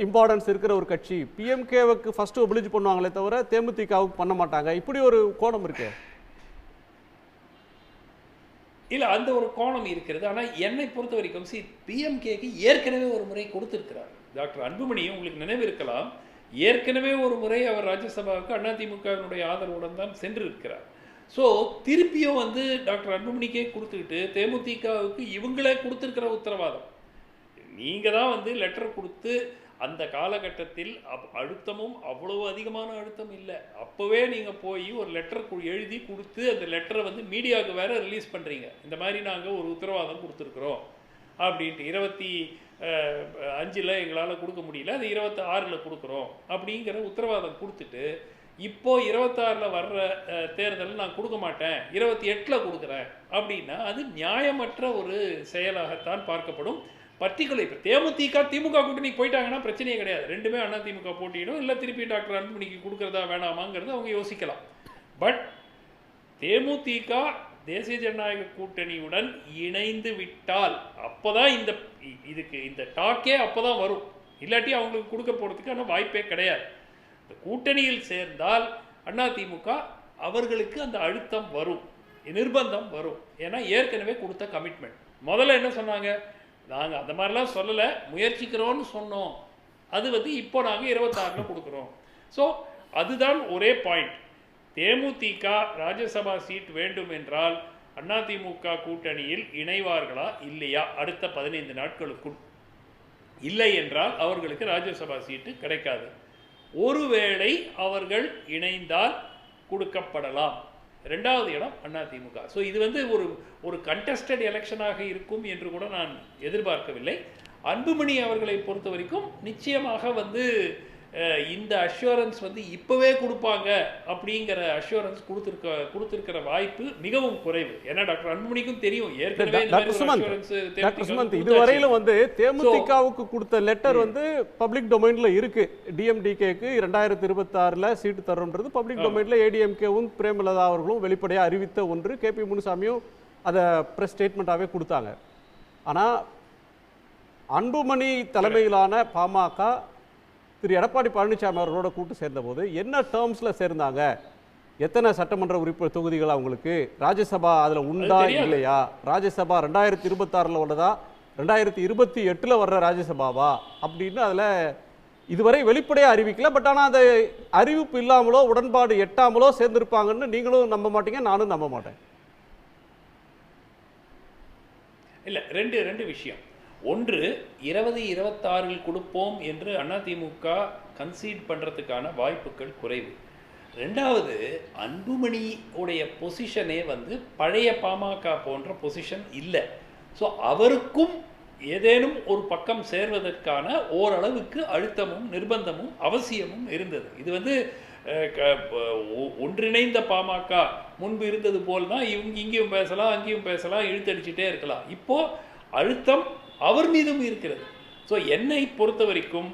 இம்பார்ட்டன்ஸ் இருக்கிற ஒரு கட்சி. பிஎம்கேவுக்கு ஃபர்ஸ்ட் ஒபிலிஜ் பண்ணுவாங்களே தவிர தேமுதிகவுக்கு பண்ண மாட்டாங்க. இப்படி ஒரு கோணம் இருக்கு. இல்லை, அந்த ஒரு கோணம் இருக்கிறது. ஆனால் என்னை பொறுத்த வரைக்கும் பிஎம்கேக்கு ஏற்கனவே ஒரு முறை கொடுத்திருக்கிறார். டாக்டர் அன்புமணி உங்களுக்கு நினைவு இருக்கலாம், ஏற்கனவே ஒரு முறை அவர் ராஜ்யசபாவுக்கு அதிமுகவினுடைய ஆதரவுடன் தான் சென்று இருக்கிறார். ஸோ திருப்பியும் வந்து டாக்டர் அன்புமணிக்கே கொடுத்துக்கிட்டு தேமுதிகவுக்கு இவங்களே கொடுத்துருக்கிற உத்தரவாதம். நீங்கள் தான் வந்து லெட்டர் கொடுத்து அந்த காலகட்டத்தில் அழுத்தமும் அவ்வளவு அதிகமான அழுத்தம் இல்லை. அப்போவே நீங்கள் போய் ஒரு லெட்டர் எழுதி கொடுத்து அந்த லெட்டரை வந்து மீடியாவுக்கு வேற ரிலீஸ் பண்ணுறீங்க. இந்த மாதிரி நாங்கள் ஒரு உத்தரவாதம் கொடுத்துருக்குறோம் அப்படின்ட்டு 25 எங்களால் கொடுக்க முடியல, அது 26 கொடுக்குறோம் அப்படிங்கிற உத்தரவாதம் கொடுத்துட்டு இப்போ 26 வர்ற தேர்தல் நான் கொடுக்க மாட்டேன் 28 கொடுக்குறேன் அப்படின்னா அது நியாயமற்ற ஒரு செயலாகத்தான் பார்க்கப்படும். பர்டிகுலர் இப்போ தேமுதிக திமுக கூட்டணிக்கு போயிட்டாங்கன்னா பிரச்சனையே கிடையாது. ரெண்டுமே அதிமுக போட்டியிடும். இல்லை திருப்பி டாக்டர் அன்புமணிக்கு கொடுக்குறதா வேணாமாங்கிறது அவங்க யோசிக்கலாம். பட் தேமுதிக தேசிய ஜனநாயக கூட்டணியுடன் இணைந்து விட்டால் அப்போதான் இதுக்கு இந்த டாக்கே அப்போதான் வரும். இல்லாட்டி அவங்களுக்கு கொடுக்க போகிறதுக்கான வாய்ப்பே கிடையாது. இந்த கூட்டணியில் சேர்ந்தால் அதிமுக அவர்களுக்கு அந்த அழுத்தம் வரும், நிர்பந்தம் வரும். ஏன்னா ஏற்கனவே கொடுத்த கமிட்மெண்ட். முதல்ல என்ன சொன்னாங்க, நாங்கள் அந்த மாதிரிலாம் சொல்லலை, முயற்சிக்கிறோன்னு சொன்னோம். அது வந்து இப்போ நாங்கள் 26 கொடுக்குறோம். ஸோ அதுதான் ஒரே பாயிண்ட். தேமுதிக ராஜ்யசபா சீட் வேண்டும் என்றால் அதிமுக கூட்டணியில் இணைவார்களா இல்லையா அடுத்த 15 நாட்களுக்குள்? இல்லை என்றால் அவர்களுக்கு ராஜ்யசபா சீட்டு கிடைக்காது. ஒருவேளை அவர்கள் இணைந்தால் கொடுக்கப்படலாம் 2வது இடம் அதிமுக. ஸோ இது வந்து ஒரு கண்டெஸ்டட் எலெக்ஷனாக இருக்கும் என்று கூட நான் எதிர்பார்க்கவில்லை. அன்புமணி அவர்களை பொறுத்த வரைக்கும் நிச்சயமாக வந்து இந்த அஷ்யூரன்ஸ் வந்து இப்போவே கொடுப்பாங்க அப்படிங்கிற அஷ்யூரன்ஸ் கொடுத்துருக்கிற வாய்ப்பு மிகவும் குறைவு. ஏன்னா டாக்டர் அன்புமணிக்கும் தெரியும் ஏற்கனவே இதுவரையிலும் வந்து தேமுதிகவுக்கு கொடுத்த லெட்டர் வந்து பப்ளிக் டொமைன்ல இருக்கு. டிஎம்டிகேக்கு 2026 சீட்டு தரோன்றது பப்ளிக் டொமைன்ல ஏடிஎம்கேவும் பிரேமலதா அவர்களும் வெளிப்படையாக அறிவித்த ஒன்று. கேபி முனுசாமியும் அதை பிரஸ் ஸ்டேட்மெண்ட்டாகவே கொடுத்தாங்க. ஆனால் அன்புமணி தலைமையிலான பாமக திரு எடப்பாடி பழனிசாமி அவர்களோட கூட்டு சேர்ந்தபோது என்ன டேர்ம்ஸில் சேர்ந்தாங்க, எத்தனை சட்டமன்ற உறுப்பினர் தொகுதிகள் அவங்களுக்கு, ராஜ்யசபா அதில் உண்டா இல்லையா, ராஜ்யசபா 2026 உள்ளதா 2028 வர்ற ராஜ்யசபாவா அப்படின்னு அதில் இதுவரை வெளிப்படையாக அறிவிக்கல. பட் ஆனால் அந்த அறிவிப்பு இல்லாமலோ உடன்பாடு எட்டாமலோ சேர்ந்திருப்பாங்கன்னு நீங்களும் நம்ப மாட்டீங்க, நானும் நம்ப மாட்டேன். இல்லை, ரெண்டு விஷயம். ஒன்று, 2026 கொடுப்போம் என்று அதிமுக கன்சீட் பண்ணுறதுக்கான வாய்ப்புகள் குறைவு. 2வது, அன்புமணி உடைய பொசிஷனே வந்து பழைய பாமக போன்ற பொசிஷன் இல்லை. ஸோ அவருக்கும் ஏதேனும் ஒரு பக்கம் சேர்வதற்கான ஓரளவுக்கு அழுத்தமும் நிர்பந்தமும் அவசியமும் இருந்தது. இது வந்து ஒன்றிணைந்த பாமக முன்பு இருந்தது போல் தான் இவங்க இங்கேயும் பேசலாம் அங்கேயும் பேசலாம், இழுத்தடிச்சுட்டே இருக்கலாம். இப்போது அழுத்தம் அவர் மீதும் இருக்கிறது. ஸோ என்னை பொறுத்த வரைக்கும்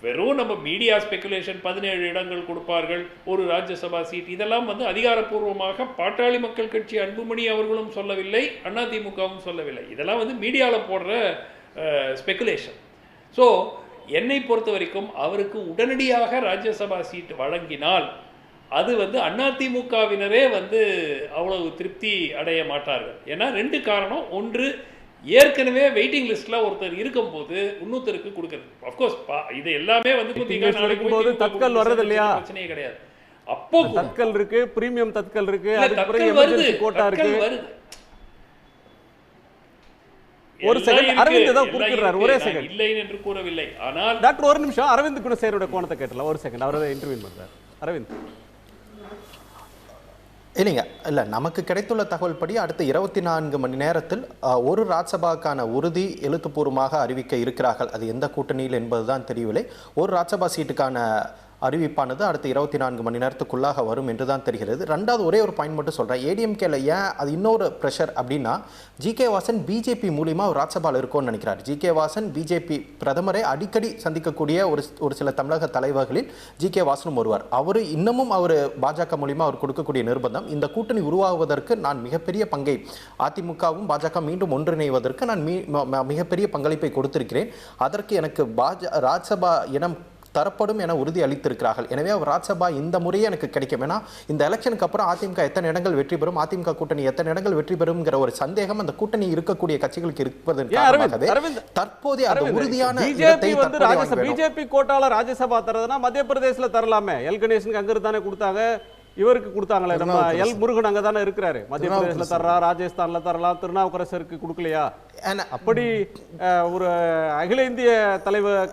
வெறும் நம்ம மீடியா ஸ்பெகுலேஷன் 17 இடங்கள் கொடுப்பார்கள், ஒரு ராஜ்யசபா சீட், இதெல்லாம் வந்து அதிகாரப்பூர்வமாக பாட்டாளி மக்கள் கட்சி அன்புமணி அவர்களும் சொல்லவில்லை, அதிமுகவும் சொல்லவில்லை. இதெல்லாம் வந்து மீடியாவில் போடுற ஸ்பெகுலேஷன். ஸோ என்னை பொறுத்த வரைக்கும் அவருக்கு உடனடியாக ராஜ்யசபா சீட் வழங்கினால் அது வந்து அதிமுகவினரே வந்து அவ்வளவு திருப்தி அடைய மாட்டார்கள். ஏன்னா 2 காரணம். ஒன்று, ஏற்கனவே வெயிட்டிங் லிஸ்ட்ல ஒருத்தர் இருக்கும்போது இன்னொருத்தருக்கு கொடுக்கிறது. அஃப்கோர்ஸ் இது எல்லாமே வந்து தட்கல் வர்றது இல்லையா, பிரச்சனையே கிடையாது. அப்போ தட்கல் இருக்கு, பிரீமியம் தட்கல் இருக்கு, கோட்டா இருக்கு. ஒரு செகண்ட் அரவிந்த் ஏதோ குறிப்பிடுறார், ஒரே செகண்ட். இல்லை என்று கூறவில்லை, ஆனால் டாக்டர் ஒரு நிமிஷம் அரவிந்த் குணசேகரோட கோணத்தை கேட்டலாம், ஒரு செகண்ட். அவரை இன்டர்வியூ பண்றார் அரவிந்த். இல்லைங்க, இல்லை, நமக்கு கிடைத்துள்ள தகவல் படி அடுத்த 24 மணி நேரத்தில் ஒரு ராஜ்சபாக்கான உறுதி எழுத்துப்பூர்வமாக அறிவிக்க இருக்கிறார்கள். அது எந்த கூட்டணியில் என்பதுதான் தெரியவில்லை. ஒரு ராஜ்சபா சீட்டுக்கான அறிவிப்பானது அடுத்த 24 மணி நேரத்துக்குள்ளாக வரும் என்று தான் தெரிகிறது. ரெண்டாவது ஒரே ஒரு பாயிண்ட் மட்டும் சொல்கிறேன். ஏடிஎம்கேல ஏன் அது இன்னொரு ப்ரெஷர் அப்படின்னா, ஜி.கே. வாசன் பிஜேபி மூலிமா ஒரு ராஜ்சபாவில் இருக்கும்னு நினைக்கிறார். ஜி.கே. வாசன் பிஜேபி பிரதமரை அடிக்கடி சந்திக்கக்கூடிய ஒரு சில தமிழக தலைவர்களில் ஜி.கே. வாசனும் ஒருவர். அவர் இன்னமும் அவர் பாஜக மூலிமா அவர் கொடுக்கக்கூடிய நிர்பந்தம், இந்த கூட்டணி உருவாகுவதற்கு நான் மிகப்பெரிய பங்கை, அதிமுகவும் பாஜக மீண்டும் ஒன்றிணைவதற்கு நான் மிகப்பெரிய பங்களிப்பை கொடுத்திருக்கிறேன், அதற்கு எனக்கு ராஜ்சபா இனம் தரப்படும் என உறுதி அளித்திருக்கிறார்கள். எனவே அவர் ராஜ்சபா இந்த முறையே எனக்கு கிடைக்கும். ஏன்னா இந்த எலெக்ஷனுக்கு அப்புறம் அதிமுக எத்தனை இடங்கள் வெற்றி பெறும், அதிமுக கூட்டணி எத்தனை இடங்கள் வெற்றி பெறும்ங்கிற ஒரு சந்தேகம் அந்த கூட்டணி இருக்கக்கூடிய கட்சிகளுக்கு இருப்பதன் காரணமாகவே தற்போதைய அந்த உறுதியான பிஜேபி கோட்டால ராஜ்யசபா தரதுன்னா மத்திய பிரதேசல தரலாமே. எல் கணேசனுக்கு அங்க தானே கொடுத்தாங்க, இவருக்கு கொடுத்தாங்களே, நம்ம எல் முருகன் அங்க தானே இருக்கிறாரு, மத்திய பிரதேசல தர்றா, ராஜஸ்தான்ல தரலாம், திருநாவுக்கரசருக்கு கொடுக்கலையா? அப்படி ஒரு அகில இந்திய தலைவர்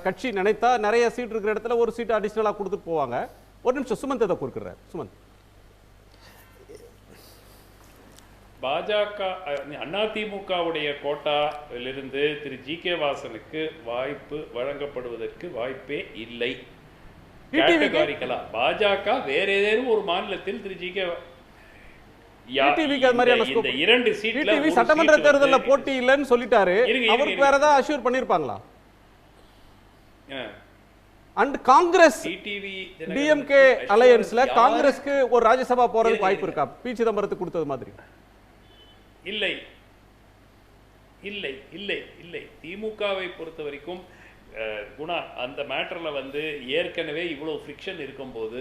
கட்சி நினைத்தா நிறைய சீட் இருக்கிற இடத்துல ஒரு சீட் அடிஷனலா கொடுத்துட்டு போவாங்க. ஒரு நிமிஷம், சுமந்த் இதை கொடுக்குறாரு. சுமந்த், பாஜக அதிமுகவுடைய கோட்டாவிலிருந்து திரு ஜி.கே. வாசனுக்கு வாய்ப்பு வழங்கப்படுவதற்கு வாய்ப்பே இல்லை. பாஜக வேற ஏதேனும் ஒரு மாநிலத்தில் திரு ஜி.கே. இந்த 2 சீட்ல சட்டமன்ற தேர்தலில் போட்டி இல்லைன்னு சொல்லிட்டாரு, அவருக்கு வேற ஏதாவது அஷ்யூர் பண்ணிருப்பாங்களா? அண்ட் காங்கிரஸ் டிஎம்கே அலையன்ஸ்ல காங்கிரஸ்க்கு ஒரு ராஜ்யசபா போறதுக்கு வாய்ப்பு இருக்கா, பி சிதம்பரத்துக்கு கொடுத்தது மாதிரி? இல்லை இல்லை இல்லை இல்லை. திமுகவை பொறுத்த வரைக்கும் குணா அந்த மேட்டர்ல வந்து ஏற்கனவே இவ்வளவு ஃபிரிக்ஷன் இருக்கும்போது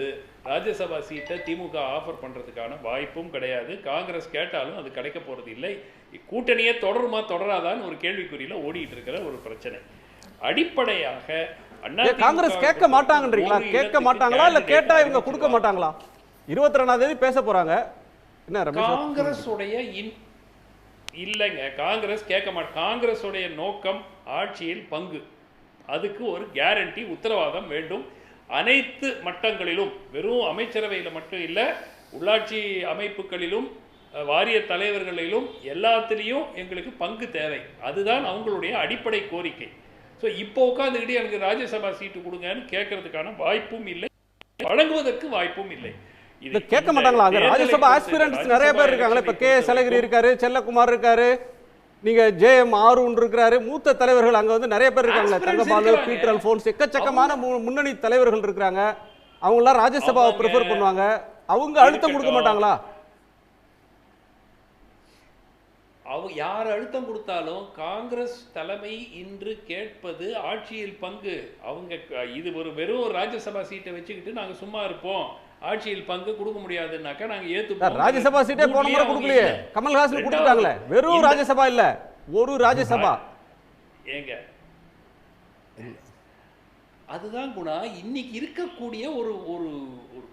ராஜ்யசபா சீட்டை திமுக ஆஃபர் பண்றதுக்கான வாய்ப்பும் கிடையாது. காங்கிரஸ் கேட்டாலும் அது கிடைக்க போறது இல்லை. கூட்டணியே தொடருமா தொடராதான்னு ஒரு கேள்விக்குறியில ஓடிட்டு இருக்கிற ஒரு பிரச்சனை. அடிப்படையாக காங்கிரஸ் கேட்க மாட்டாங்கன்றீங்களா? கேட்க மாட்டாங்களா இல்ல கேட்டா இவங்க கொடுக்க மாட்டாங்களா? 22ஆம் தேதி பேச போறாங்க. என்ன காங்கிரஸ் உடைய இல்லைங்க, காங்கிரஸ் கேட்க மாட்டாங்க. காங்கிரஸ் உடைய நோக்கம் ஆட்சியில் பங்கு, அதுக்கு ஒரு கேரண்டி, உத்தரவாதம் வேண்டும். அனைத்து மட்டங்களிலும், வெறும் அமைச்சரவையில் மட்டும் இல்லை, உள்ளாட்சி அமைப்புகளிலும் வாரிய தலைவர்களிலும் எல்லாத்திலையும் எங்களுக்கு பங்கு தேவை. அதுதான் அவங்களுடைய அடிப்படை கோரிக்கை. ஸோ இப்போ உட்காந்துக்கிட்டு எனக்கு ராஜ்யசபா சீட்டு கொடுங்கன்னு கேட்கறதுக்கான வாய்ப்பும் இல்லை, வழங்குவதற்கு வாய்ப்பும் இல்லை. இது கேட்க மாட்டாங்களா? ராஜ்யசபா ஆஸ்பிரண்ட்ஸ் நிறைய பேர் இருக்காங்களே. இப்ப கே சலகிரி இருக்காரு, செல்லகுமார் இருக்காரு, நீங்க ஜே.எம். ஆரூன் இருக்காரு, மூத்த தலைவர்கள் அங்க வந்து நிறைய பேர் இருக்காங்க. தங்கபாலு, பீட்டர் அல்போன்ஸ், எக்கச்சக்கமான முன்னணி தலைவர்கள் இருக்காங்க. அவங்க எல்லாம் ராஜ்யசபாவை பிரிஃபர் பண்ணுவாங்க. அவங்க அழுத்தம் கொடுக்க மாட்டாங்களா? அவங்க யார் அழுத்தம் கொடுத்தாலும் காங்கிரஸ் தலைமை இன்று கேட்பது ஆட்சியில் பங்கு. அவங்க இது ஒரு வெறும் ராஜ்யசபா சீட்டை வச்சுக்கிட்டு நாங்க சும்மா இருப்போம், ஆட்சியில் பங்கு கொடுக்க முடியாதுன்னாக்கா நாங்க ஏத்துப்போம். ராஜ்யசபா சீட்டே போன முறை கொடுக்கலையே, கமல்ஹாசன் கொடுத்துட்டாங்களே. வெறும் ராஜ்யசபா இல்ல, ஒரு ராஜ்யசபா. ஏங்க அதுதான் குணா இன்னைக்கு இருக்கக்கூடிய ஒரு ஒரு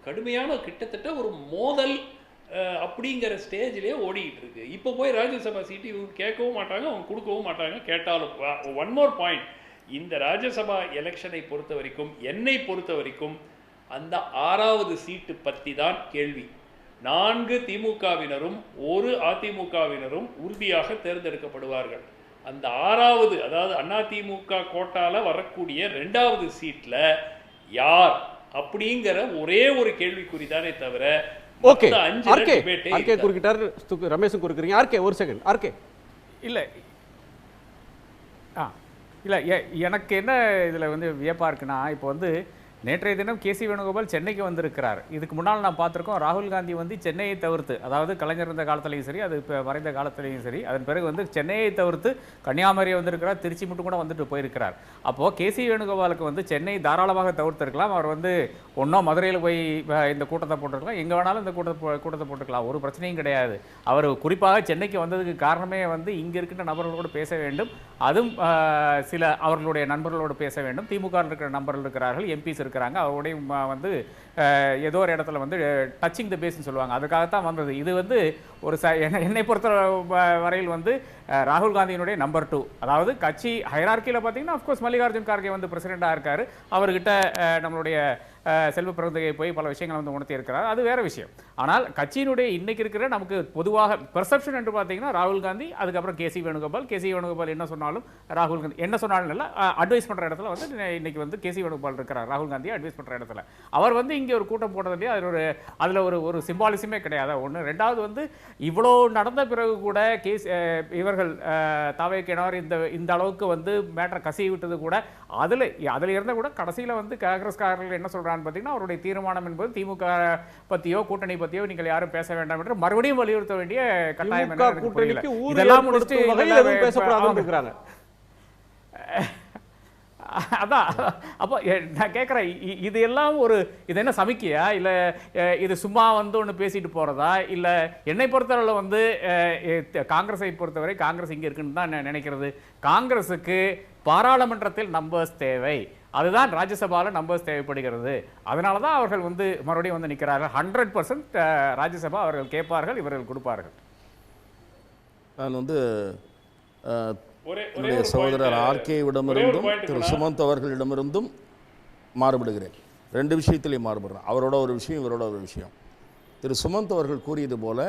கடுமையான கிட்டத்தட்ட ஒரு மோதல் அப்படிங்கிற ஸ்டேஜ்லேயே ஓடிக்கிட்டு இருக்கு. இப்போ போய் ராஜ்யசபா சீட்டு இவங்க கேட்கவும் மாட்டாங்க, அவங்க கொடுக்கவும் மாட்டாங்க. கேட்டாலும் ஒன் மோர் பாயிண்ட், இந்த ராஜ்யசபா எலெக்ஷனை பொறுத்த வரைக்கும், என்னை பொறுத்த வரைக்கும் அந்த 6வது சீட்டு பற்றி தான் கேள்வி. 4 திமுகவினரும் 1 அதிமுகவினரும் உறுதியாக தேர்ந்தெடுக்கப்படுவார்கள். அந்த 6வது, அதாவது அதிமுக கோட்டால வரக்கூடிய 2வது சீட்ல யார் அப்படிங்கிற ஒரே ஒரு கேள்விக்குறி தானே தவிர ஓகே. ஆர்கே குறுக்கிட்டார், ரமேஷும் குறுக்குறீங்க. ஆர்கே ஒரு செகண்ட். ஆர்கே இல்லை இல்லை எனக்கு என்ன இதில் வந்து வியப்பாக இருக்குன்னா, இப்போ வந்து நேற்றைய தினம் கேசி வேணுகோபால் சென்னைக்கு வந்திருக்கிறார். இதுக்கு முன்னால் நான் பார்த்துருக்கோம், ராகுல் காந்தி வந்து சென்னையை தவிர்த்து, அதாவது கலைஞர் இருந்த காலத்திலையும் சரி, அது இப்போ மறைந்த காலத்திலையும் சரி, அதன் பிறகு வந்து சென்னையை தவிர்த்து கன்னியாகுமரி வந்திருக்கிறார், திருச்சி மட்டும் கூட வந்துட்டு போயிருக்கிறார். அப்போது கேசி வேணுகோபாலுக்கு வந்து சென்னை தாராளமாக தவிர்த்திருக்கலாம். அவர் வந்து ஒன்றா மதுரையில் போய் இந்த கூட்டத்தை போட்டிருக்கலாம், எங்கே வேணாலும் இந்த கூட்டத்தை போட்டுக்கலாம், ஒரு பிரச்சனையும் கிடையாது. அவர் குறிப்பாக சென்னைக்கு வந்ததுக்கு காரணமே வந்து இங்கே இருக்கின்ற நபர்களோடு பேச வேண்டும், அதுவும் சில அவர்களுடைய நண்பர்களோடு பேச வேண்டும். திமுக இருக்கிற நண்பர்கள் இருக்கிறார்கள், எம்பிஸ் இருக்கிறாங்க, அவருடையும் வந்து ஏதோ ஒரு இடத்துல வந்து டச்சிங் த பேஸ்ன்னு சொல்லுவாங்க, அதுக்காகத்தான் வந்தது. இது வந்து ஒரு என்னை பொறுத்த வரையில் வந்து ராகுல் காந்தியினுடைய நம்பர் 2, அதாவது கட்சி ஹைரார்க்கியில் பார்த்தீங்கன்னா அஃப்கோர்ஸ் மல்லிகார்ஜுன் கார்கே வந்து பிரசிடெண்ட்டாக இருக்கார், அவர்கிட்ட நம்மளுடைய செல்வ பிறந்தகையை போய் பல விஷயங்களை வந்து உணர்த்தி இருக்கிறார், அது வேற விஷயம். ஆனால் கட்சியினுடைய இன்னைக்கு இருக்கிற நமக்கு பொதுவாக பெர்செப்ஷன் என்று பார்த்தீங்கன்னா ராகுல் காந்தி, அதுக்கப்புறம் கேசி வேணுகோபால் என்ன சொன்னாலும் ராகுல் காந்தி என்ன சொன்னாலும் இல்லை, அட்வைஸ் பண்ணுற இடத்துல வந்து இன்னைக்கு வந்து கேசி வேணுகோபால் இருக்கிறார், ராகுல் காந்தியை அட்வைஸ் பண்ணுற இடத்துல. அவர் வந்து இங்கே ஒரு கூட்டம் போட்டதுலேயே அதில் ஒரு சிம்பாலிசமே கிடையாது ஒன்று. ரெண்டாவது வந்து இவ்வளோ நடந்த பிறகு கூட இவர்கள் தாவேக்கினார் இந்த அளவுக்கு வந்து மேட்டரை கசிய விட்டது கூட, அதில் இருந்த கூட கடைசியில் வந்து காங்கிரஸ்காரர்கள் என்ன சொல்கிறாங்க பார்த்தீங்கன்னா, அவருடைய தீர்மானம் என்பது திமுக பற்றியோ கூட்டணி பற்றியோ நீங்கள் யாரும் பேச வேண்டாம் என்று மறுபடியும் வலியுறுத்த வேண்டிய கட்டாயம் இதெல்லாம் முடிச்சுட்டு அதான். அப்போ நான் கேட்குறேன், இது எல்லாம் இது என்ன சமிக்கையா, இல்லை இது சும்மா வந்து ஒன்று பேசிட்டு போகிறதா, இல்லை என்னை பொறுத்தவரை வந்து காங்கிரஸை பொறுத்தவரை காங்கிரஸ் இங்கே இருக்குன்னு தான் நினைக்கிறது. காங்கிரஸுக்கு பாராளுமன்றத்தில் நம்பர்ஸ் தேவை, அதுதான் ராஜ்யசபாவில் நம்பர்ஸ் தேவைப்படுகிறது. அதனால தான் அவர்கள் வந்து மறுபடியும் வந்து நிற்கிறார்கள். 100% ராஜ்யசபா அவர்கள் கேட்பார்கள், இவர்கள் கொடுப்பார்கள். நான் வந்து என்னுடைய சகோதரர் ஆர்கேவிடமிருந்தும் திரு சுமந்த் அவர்களிடமிருந்தும் மாறுபடுகிறேன். 2 விஷயத்திலையும் மாறுபடுறேன். அவரோட ஒரு விஷயம், இவரோட ஒரு விஷயம். திரு சுமந்த் அவர்கள் கூறியது போல,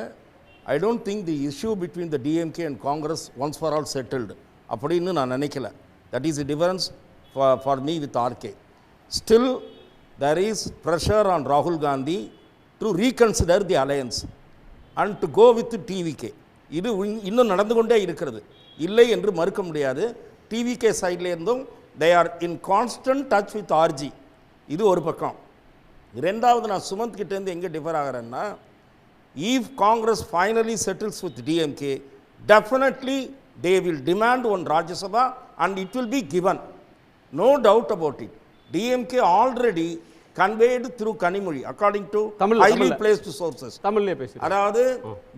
I don't think the issue between the DMK and Congress once for all settled அப்படின்னு நான் நினைக்கல. That is the difference for me with RK. Still there is pressure on Rahul Gandhi to reconsider the alliance and to go with TVK. இது இன்னும் நடந்து கொண்டே இருக்கிறது, இல்லை என்று மறுக்க முடியாது. டிவிகே சைட்ல இருந்தும் they are in constant touch with RG. இது ஒரு பக்கம். இரண்டாவது, நான் சுமந்த் கிட்டேருந்து எங்கே differ ஆகிறேன்னா, if Congress finally settles with DMK, definitely they will demand one Rajya Sabha and it will be given. No doubt about it. DMK already conveyed through Kanimozhi according to highly placed sources. அதாவது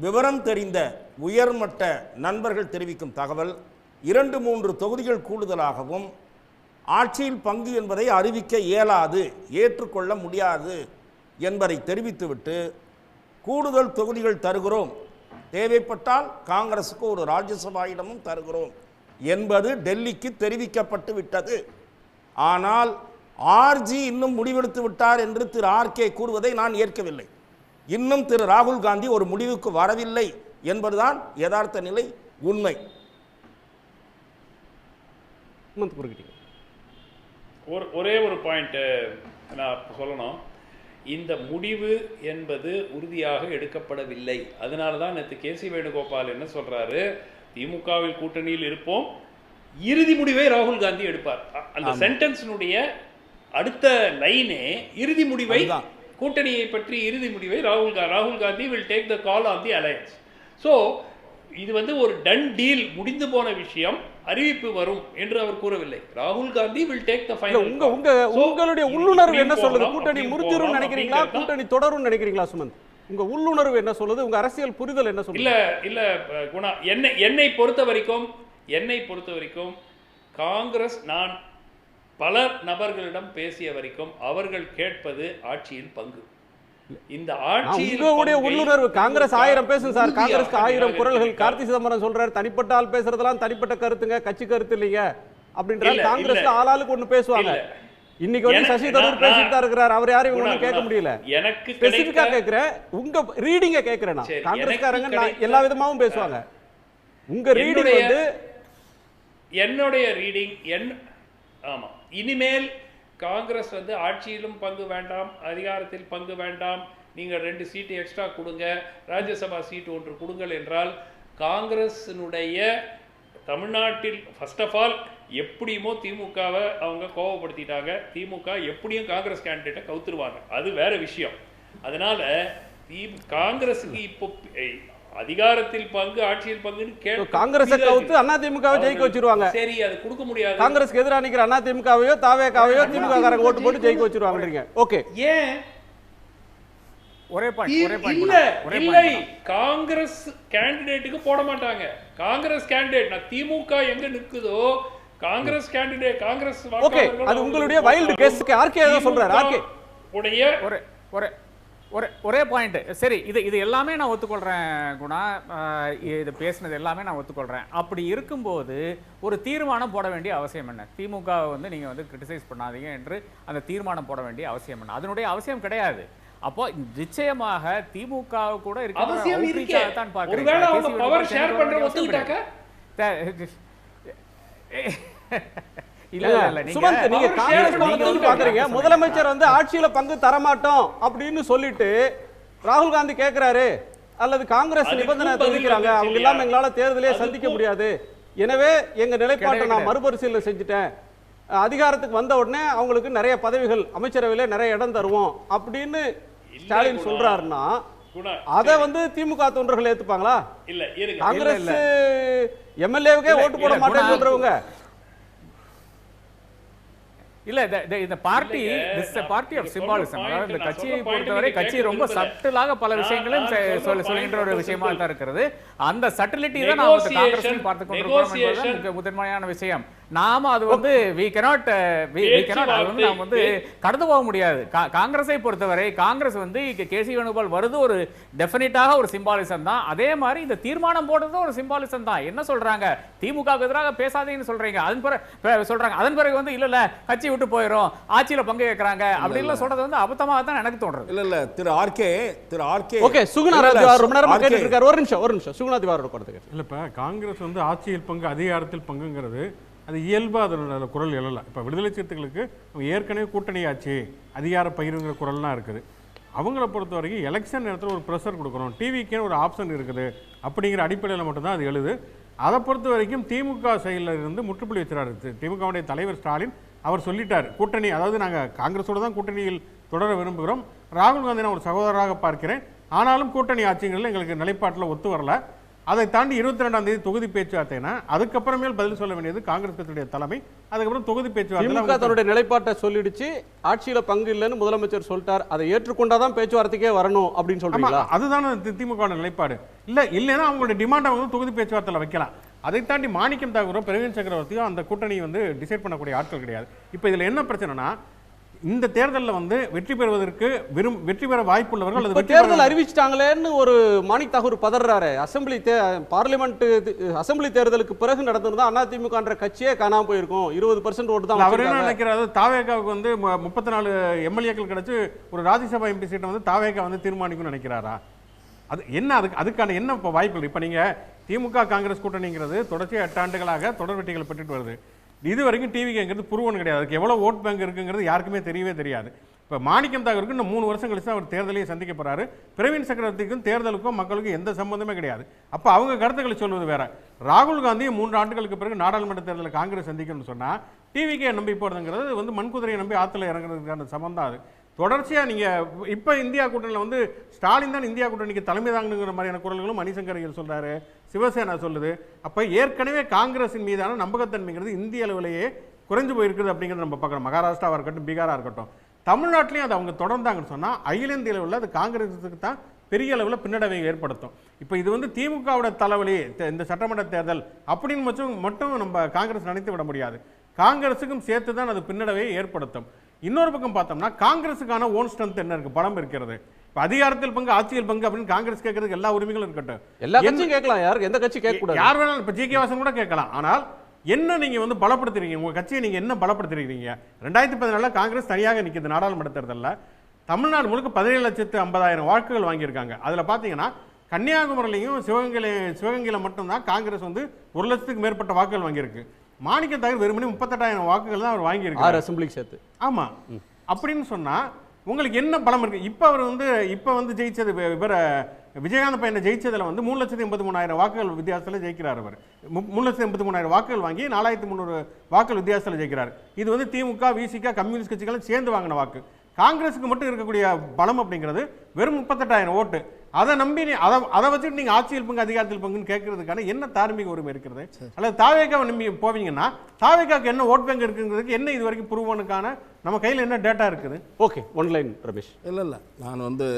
விவரம் தெரிந்த உயர்மட்ட நண்பர்கள் தெரிவிக்கும் தகவல், 2-3 தொகுதிகள் கூடுதலாகவும் ஆட்சியில் பங்கு என்பதை அறிவிக்க இயலாது, ஏற்றுக்கொள்ள முடியாது என்பதை தெரிவித்துவிட்டு கூடுதல் தொகுதிகள் தருகிறோம், தேவைப்பட்டால் காங்கிரஸுக்கு ஒரு ராஜ்யசபா இடமும் தருகிறோம் என்பது டெல்லிக்கு தெரிவிக்கப்பட்டு விட்டது. ஆனால் ஆர்ஜி இன்னும் முடிவெடுத்து விட்டார் என்று திரு ஆர்கே கூறுவதை நான் ஏற்கவில்லை. இன்னும் திரு ராகுல் காந்தி ஒரு முடிவுக்கு வரவில்லை என்பதுதான் யதார்த்த நிலை, உண்மை. ஒரே ஒரு பாயிண்ட் நான் சொல்லணும். இந்த முடிவு என்பது உறுதியாக எடுக்கப்படவில்லை. அதனால தான் நேற்று கேசி வேணுகோபால் என்ன சொல்றாரு, திமுகவில் கூட்டணியில் இருப்போம், இறுதி முடிவை ராகுல் காந்தி எடுப்பார். அந்த சென்டென்ஸினுடைய அடுத்த லைனே இறுதி முடிவை, கூட்டணியை பற்றி இறுதி முடிவை ராகுல் Gandhi will take the call on the alliance. So இது வந்து ஒரு டன் டீல், முடிந்து போன விஷயம், அறிவிப்பு வரும் என்று அவர் கூறவில்லை. ராகுல் Gandhi will take the final. உங்களுடைய உள்ளுணர்வு என்ன சொல்லுது? கூட்டணி முறிஞ்சிரும் நினைக்கிறீங்களா, கூட்டணி தொடரும் நினைக்கிறீங்களா சுமந்த்? உங்க உள்ளுணர்வு என்ன சொல்லுது? உங்க அரசியல் புரிதல் என்ன சொல்லுது? இல்ல குணா, என்னை பொறுத்த வரைக்கும் காங்கிரஸ், நான் பல நபர்களிடம் பேசிய வரைக்கும் அவர்கள் கேட்பது ஆட்சியில் பங்கு. இந்த ஆட்சியில் உள்ளுணர்வு, காங்கிரஸ் 1000 பேசும் சார், காங்கிரஸ்க்கு 1000 குரல்கள். கார்த்தி சிதம்பரம் சொல்றாரு, தனிப்பட்ட ஆள் பேசுறதெல்லாம் தனிப்பட்ட கருத்துங்க, கட்சி கருத்து இல்லைங்க அப்படின்றாரு. காங்கிரஸ்ல ஆளாளுக்கு ஒண்ணு பேசுவாங்க. இன்னைக்கு வந்து சசி தரூர் பேசிட்டு தான் இருக்கிறார், அவர் யாரையும் ஒண்ணும் கேட்க முடியல. எனக்கு ஸ்பெசிபிக்கா கேக்குறேன், உங்க ரீடிங்க கேக்குறேன். நான் காங்கிரஸ்காரங்க எல்லா விதமாவும் பேசுவாங்க, உங்க ரீடிங் வந்து என்னுடைய ரீடிங் ஆமா, இனிமேல் காங்கிரஸ் வந்து ஆட்சியிலும் பங்கு வேண்டாம், அதிகாரத்தில் பங்கு வேண்டாம், நீங்கள் 2 சீட்டு எக்ஸ்ட்ரா கொடுங்க, ராஜ்யசபா சீட்டு 1 கொடுங்கள் என்றால் காங்கிரஸினுடைய தமிழ்நாட்டில் ஃபர்ஸ்ட் ஆஃப் ஆல் எப்படியுமோ திமுகவை அவங்க கோவப்படுத்திட்டாங்க. திமுக எப்படியும் காங்கிரஸ் கேண்டிடேட்டை கவுத்துருவாங்க, அது வேற விஷயம். அதனால காங்கிரஸுக்கு இப்போ அதிகாரத்தில் பங்கு, ஆட்சியில் பங்குன்னு கேட்டு காங்கிரஸை கவுத்து அதிமுகவை ஜெயிக்க வச்சிருவாங்க. சரி, அது கொடுக்க முடியாது. காங்கிரஸ்க்கு எதிராக நிக்கிற அதிமுகவையோ தாவேகாவையோ திமுக காரங்க ஓட்டு போட்டு ஜெயிக்க வச்சிருவாங்கன்றீங்க. ஓகே, ஏன் ஒரே பாயிண்ட் இல்லை, காங்கிரஸ் கேண்டிடேட்டுக்கு போட மாட்டாங்க. காங்கிரஸ் கேண்டிடேட் திமுக எங்க நிக்குதோ காங்கிரஸ் கேண்டிடேட், காங்கிரஸ் ஓகே, அது உங்களுடைய வைல்ட் கெஸ். ஆர்கே ஏதோ சொல்றாரு. ஆர்கே உடைய ஒரே பாயிண்ட். சரி, இது எல்லாமே நான் ஒத்துக்கொள்றேன் குணா, இது பேசினது எல்லாமே நான் ஒத்துக்கொள்றேன். அப்படி இருக்கும்போது ஒரு தீர்மானம் போட வேண்டிய அவசியம் என்ன? திமுக வந்து நீங்க வந்து கிரிட்டிசைஸ் பண்ணாதீங்க என்று அந்த தீர்மானம் போட வேண்டிய அவசியம் என்ன? அதனுடைய அவசியம் கிடையாது. அப்போ நிச்சயமாக திமுக கூட இருக்கிற அவசியம் இருக்கு. தான் பார்க்கிறேன். ஒருவேளை அவங்க பவர் ஷேர் பண்ற ஒத்துக்கிட்டாக்க சுமந்த், நீங்க காங்கிரஸ் பக்கத்துல பாக்குறீங்க. முதலமைச்சர் வந்து ஆட்சியில பங்கு தரமாட்டோம் அப்படின்னு சொல்லிட்டு ராகுல் காந்தி கேக்குறாரு, அல்லது காங்கிரஸ் நிபந்தனை தெரிவிக்கிறாங்க, அவங்க இல்லாம எங்களால தேர்தலே சந்திக்க முடியாது, எனவே எங்க நிலைப்பாட்டை நான் மறுபரிசீலனை செஞ்சுட்டேன், அதிகாரத்துக்கு வந்த உடனே அவங்களுக்கு நிறைய பதவிகள், அமைச்சரவையில நிறைய இடம் தருவோம் அப்படின்னு ஸ்டாலின் சொல்றாருன்னா அதை வந்து திமுக தொண்டர்கள் ஏத்துப்பாங்களா? இல்ல, காங்கிரஸ் எம்எல்ஏவுக்கே ஓட்டு போட மாட்டேன்னு சொல்றவங்க இல்ல, இந்த party this a party of symbolism. அதாவது இந்த கட்சியை பொறுத்தவரை கட்சி ரொம்ப சட்டிலாக பல விஷயங்களும் சொல்கின்ற ஒரு விஷயமா தான் இருக்கிறது. அந்த சட்டிலிட்டி தான் நாம காங்கிரஸில் பார்த்து கொண்டிருக்கிறோம் என்பது முதன்மையான விஷயம். நாம அது வந்து we cannot அது வந்து நாம வந்து கடந்து போக முடியாது. காங்கிரஸை பொறுத்தவரை காங்கிரஸ் வந்து கேசி வேணுகோபால் வருது ஒரு டெஃபினட்டாக ஒரு சிம்பாலிசம் தான். அதே மாதிரி இந்த தீர்மானம் போடுறது ஒரு சிம்பாலிசம் தான். என்ன சொல்றாங்க, திமுகவுக்கு எதிராக பேசாதீங்கன்னு சொல்றீங்க, அதன் பிறகு சொல்றாங்க, அதன் பிறகு வந்து இல்ல கட்சி விட்டு போயிடும், ஆட்சியில பங்கு கேட்கறாங்க அப்படின்னு சொல்றது வந்து அபத்தமாக தான் எனக்கு தோன்றது. இல்ல திரு ஆர்கே ஓகே, சுகுணாராஜ் ரொம்ப நேரமா கேட்டுட்டு இருக்காரு. ஒரு நிமிஷம் சுகுணாதி வாரோட படுத்துங்க. இல்ல இப்ப காங்கிரஸ் வந்து ஆட்சியில் பங்கு, அதிகாரத்தில் பங்குங்கிறது அது இயல்பா அதனோட குரல் எழலாம். இப்போ விடுதலை சிறுத்தைகளுக்கு ஏற்கனவே கூட்டணி ஆட்சி, அதிகார பகிர்வுங்கிற குரல்லாம் இருக்குது. அவங்கள பொறுத்த வரைக்கும் எலெக்ஷன் நேரத்தில் ஒரு ப்ரெஷர் கொடுக்கணும், டிவிக்கே ஒரு ஆப்ஷன் இருக்குது அப்படிங்கிற அடிப்படையில் மட்டும்தான் அது எழுது. அதை பொறுத்த வரைக்கும் திமுக செயலில் இருந்து முற்றுப்புள்ளி வச்சுறாரு திமுகவுடைய தலைவர் ஸ்டாலின். அவர் சொல்லிட்டார், கூட்டணி, அதாவது நாங்கள் காங்கிரஸோடு தான் கூட்டணியில் தொடர விரும்புகிறோம், ராகுல் காந்தி நான் ஒரு சகோதரராக பார்க்கிறேன், ஆனாலும் கூட்டணி ஆட்சிகளில் எங்களுக்கு நிலைப்பாட்டில் ஒத்து வரல, அதை தாண்டி 22ஆம் தேதி தொகுதி பேச்சுவார்த்தைனா அதுக்கப்புறமேல் பதில் சொல்ல வேண்டியது காங்கிரஸ் கட்சியுடைய தலைமை. அதுக்கப்புறம் தொகுதி பேச்சுவார்த்தை தன்னுடைய நிலைப்பாட்டை சொல்லிடுச்சு, ஆட்சியில பங்கு இல்லைன்னு முதலமைச்சர் சொல்லிட்டார், அதை ஏற்றுக்கொண்டாதான் பேச்சுவார்த்தைக்கே வரணும் அப்படின்னு சொல்றீங்களா? அதுதான் திமுக நிலைப்பாடு. இல்லைன்னா அவங்களுடைய டிமாண்டை வந்து தொகுதி பேச்சுவார்த்தையில் வைக்கலாம். அதை தாண்டி மாணிக்கம் தாகூரோ பிரவீன் சக்கரவர்த்தியோ அந்த கூட்டணி வந்து டிசைட் பண்ணக்கூடிய ஆட்கள் கிடையாது. இப்போ இதில் என்ன பிரச்சனைனா, இந்த தேர்தலில் வந்து வெற்றி பெறுவதற்கு வெற்றி பெற வாய்ப்புள்ளவர்கள் அது தேர்தல் அறிவிச்சிட்டாங்களேன்னு ஒரு மாணிக் தாகூர் பதறாரு. பார்லிமெண்ட் அசம்பிளி தேர்தலுக்கு பிறகு நடந்ததுதான் அதிமுக கட்சியே காணாம போயிருக்கும், 20% ஓட்டு தான். அவர் என்ன நினைக்கிறாரு, தாவேகாவுக்கு வந்து 34 எம்எல்ஏக்கள் கிடைச்சு ஒரு ராஜ்யசபா எம்பி சீட்டை வந்து தாவேகா வந்து தீர்மானிக்கும்னு நினைக்கிறாரா? அது என்ன, அதுக்கான என்ன இப்போ வாய்ப்புகள்? இப்போ நீங்கள் திமுக காங்கிரஸ் கூட்டணிங்கிறது தொடர்ச்சி 8 ஆண்டுகளாக தொடர் வெற்றிகளை பெற்றுட்டு வருது. இது வரைக்கும் டிவிங்கிறது புருவன் கிடையாது. அதுக்கு எவ்வளோ ஓட் பேங்க் இருக்குங்கிறது யாருக்குமே தெரியவே தெரியாது. இப்போ மாணிக்கம் தாகூருக்கு இன்னும் 3 வருஷம் கழிச்சு அவர் தேர்தலையும் சந்திக்க போறாரு. பிரவீன் சக்கரவர்த்திக்கும் தேர்தலுக்கும் மக்களுக்கும் எந்த சம்பந்தமே கிடையாது. அப்போ அவங்க கருத்துக்களை சொல்வது வேற. ராகுல் காந்தி 3 ஆண்டுகளுக்கு பிறகு நாடாளுமன்ற தேர்தலில் காங்கிரஸ் சந்திக்கணும்னு சொன்னால் டிவிக்கே நம்பி போகிறதுங்கிறது வந்து மண்குதிரையை நம்பி ஆற்றுல இறங்குறதுக்கான சம்பந்தம். அது தொடர்ச்சியாக நீங்கள் இப்போ இந்தியா கூட்டணியில் வந்து ஸ்டாலின் தான் இந்தியா கூட்டணிக்கு தலைமை தாங்கணுங்கிற மாதிரியான குரல்களும் மணிசங்கர் ஐயர் சொல்கிறாரு, சிவசேனா சொல்லுது. அப்போ ஏற்கனவே காங்கிரஸின் மீதான நம்பகத்தன்மைங்கிறது இந்திய அளவிலேயே குறைஞ்சு போயிருக்குது அப்படிங்கிறது நம்ம பார்க்குறோம். மகாராஷ்டிராவாக இருக்கட்டும், பீகாராக இருக்கட்டும், தமிழ்நாட்டிலையும் அது அவங்க தொடர்ந்தாங்கன்னு சொன்னால் அகில இந்திய அளவில் அது காங்கிரஸுக்கு தான் பெரிய அளவில் பின்னடைவை ஏற்படுத்தும். இப்போ இது வந்து திமுகவோட தலைவலி இந்த சட்டமன்ற தேர்தல் அப்படின்னு மட்டும் நம்ம காங்கிரஸ் நினைத்து விட முடியாது. காங்கிரஸுக்கும் சேர்த்து தான் அது பின்னடைவை ஏற்படுத்தும். இன்னொரு பக்கம் பார்த்தோம்னா காங்கிரஸுக்கான ஓன் ஸ்ட்ரென்த் என்ன இருக்கு, பலம் இருக்கிறது. இப்போ அதிகாரத்தில் பங்கு, ஆட்சியில் பங்கு அப்படின்னு காங்கிரஸ் கேட்கறதுக்கு எல்லா உரிமைகளும் இருக்கட்டும், எல்லா கட்சியும் கேட்கலாம், யாருக்கு எந்த கட்சி கேட்கக்கூடாது, யார் வேணாலும். இப்போ ஜி.கே. வாசன் கூட கேட்கலாம். ஆனால் என்ன நீங்க வந்து பலப்படுத்துறீங்க, உங்க கட்சியை நீங்க என்ன பலப்படுத்துறீங்க? 2014 காங்கிரஸ் தனியாக நிற்குது நாடாளுமன்ற தேர்தலில். தமிழ்நாடு முழுக்க 17,50,000 வாக்குகள் வாங்கியிருக்காங்க. அதில் பார்த்தீங்கன்னா கன்னியாகுமரியிலையும் சிவகங்கையில் மட்டும்தான் காங்கிரஸ் வந்து 1,00,000க்கு மேற்பட்ட வாக்குகள் வாங்கியிருக்கு. மாணிக்க தாகூர் வெறுமனே 38,000 வாக்குகள் தான் அவர் வாங்கியிருக்காரு, 6 அசெம்பிளிக்கு சேர்த்து. ஆமா, அப்படின்னு சொன்னா உங்களுக்கு என்ன பலம் இருக்குது? இப்போ வந்து ஜெயிச்சது இவர விஜயகாந்த் பையனை ஜெயிச்சதில் வந்து 3,83,000 வாக்குகள் வித்தியாசத்தில் ஜெயிக்கிறார். அவர் 3,83,000 வாக்குகள் வாங்கி 4,300 வாக்குகள் வித்தியாசத்தில் ஜெயிக்கிறார். இது வந்து திமுக, விசிக, கம்யூனிஸ்ட் கட்சிகளும் சேர்ந்து வாங்கின வாக்கு. காங்கிரஸுக்கு மட்டும் இருக்கக்கூடிய பலம் அப்படிங்கிறது வெறும் 38,000 ஓட்டு. அதை நம்பி அதை வச்சுட்டு நீங்கள் ஆட்சியில் பங்கு அதிகாரத்தில் பங்குன்னு கேட்கறதுக்கான என்ன தார்மீக உரிமை இருக்கிறது? அல்லது தாவேக்காவை நம்பி போவீங்கன்னா தாவேக்காவுக்கு என்ன ஓட் பேங்க் இருக்குங்கிறதுக்கு என்ன இது வரைக்கும் ப்ரூவனுக்கான நம்ம கையில் என்ன டேட்டா இருக்குது? Okay, online Ramesh. இல்லை நான் வந்து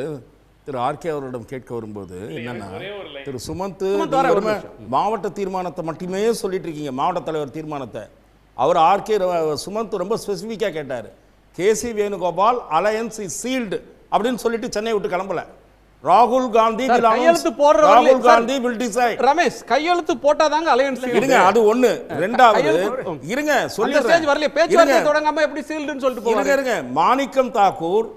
திரு ஆர்கே அவரிடம் கேட்க வரும்போது என்னன்னா, திரு சுமந்த் மாவட்ட தீர்மானத்தை மட்டுமே சொல்லிட்டு இருக்கீங்க, மாவட்ட தலைவர் தீர்மானத்தை. அவர் ஆர்கே சுமந்த் ரொம்ப ஸ்பெசிஃபிக்காக கேட்டார். கேசி வேணுகோபால் அலையன்ஸ் இஸ் சீல்டு அப்படின்னு சொல்லிட்டு சென்னை விட்டு கிளம்பல. ராகுல் காந்தி will decide. ரமேஷ், கையெழுத்து போட்டாதாங்க அலையன்ஸ். இருங்க, அது ஒண்ணு. ரெண்டாவது இருங்க சொல்லிடுறேன், வரல பேச்சுவார்த்தை தொடங்காம எப்படி சீல்டுன்னு சொல்லிட்டு போறாங்க. இருங்க, மாணிக்கம் தாக்கூர்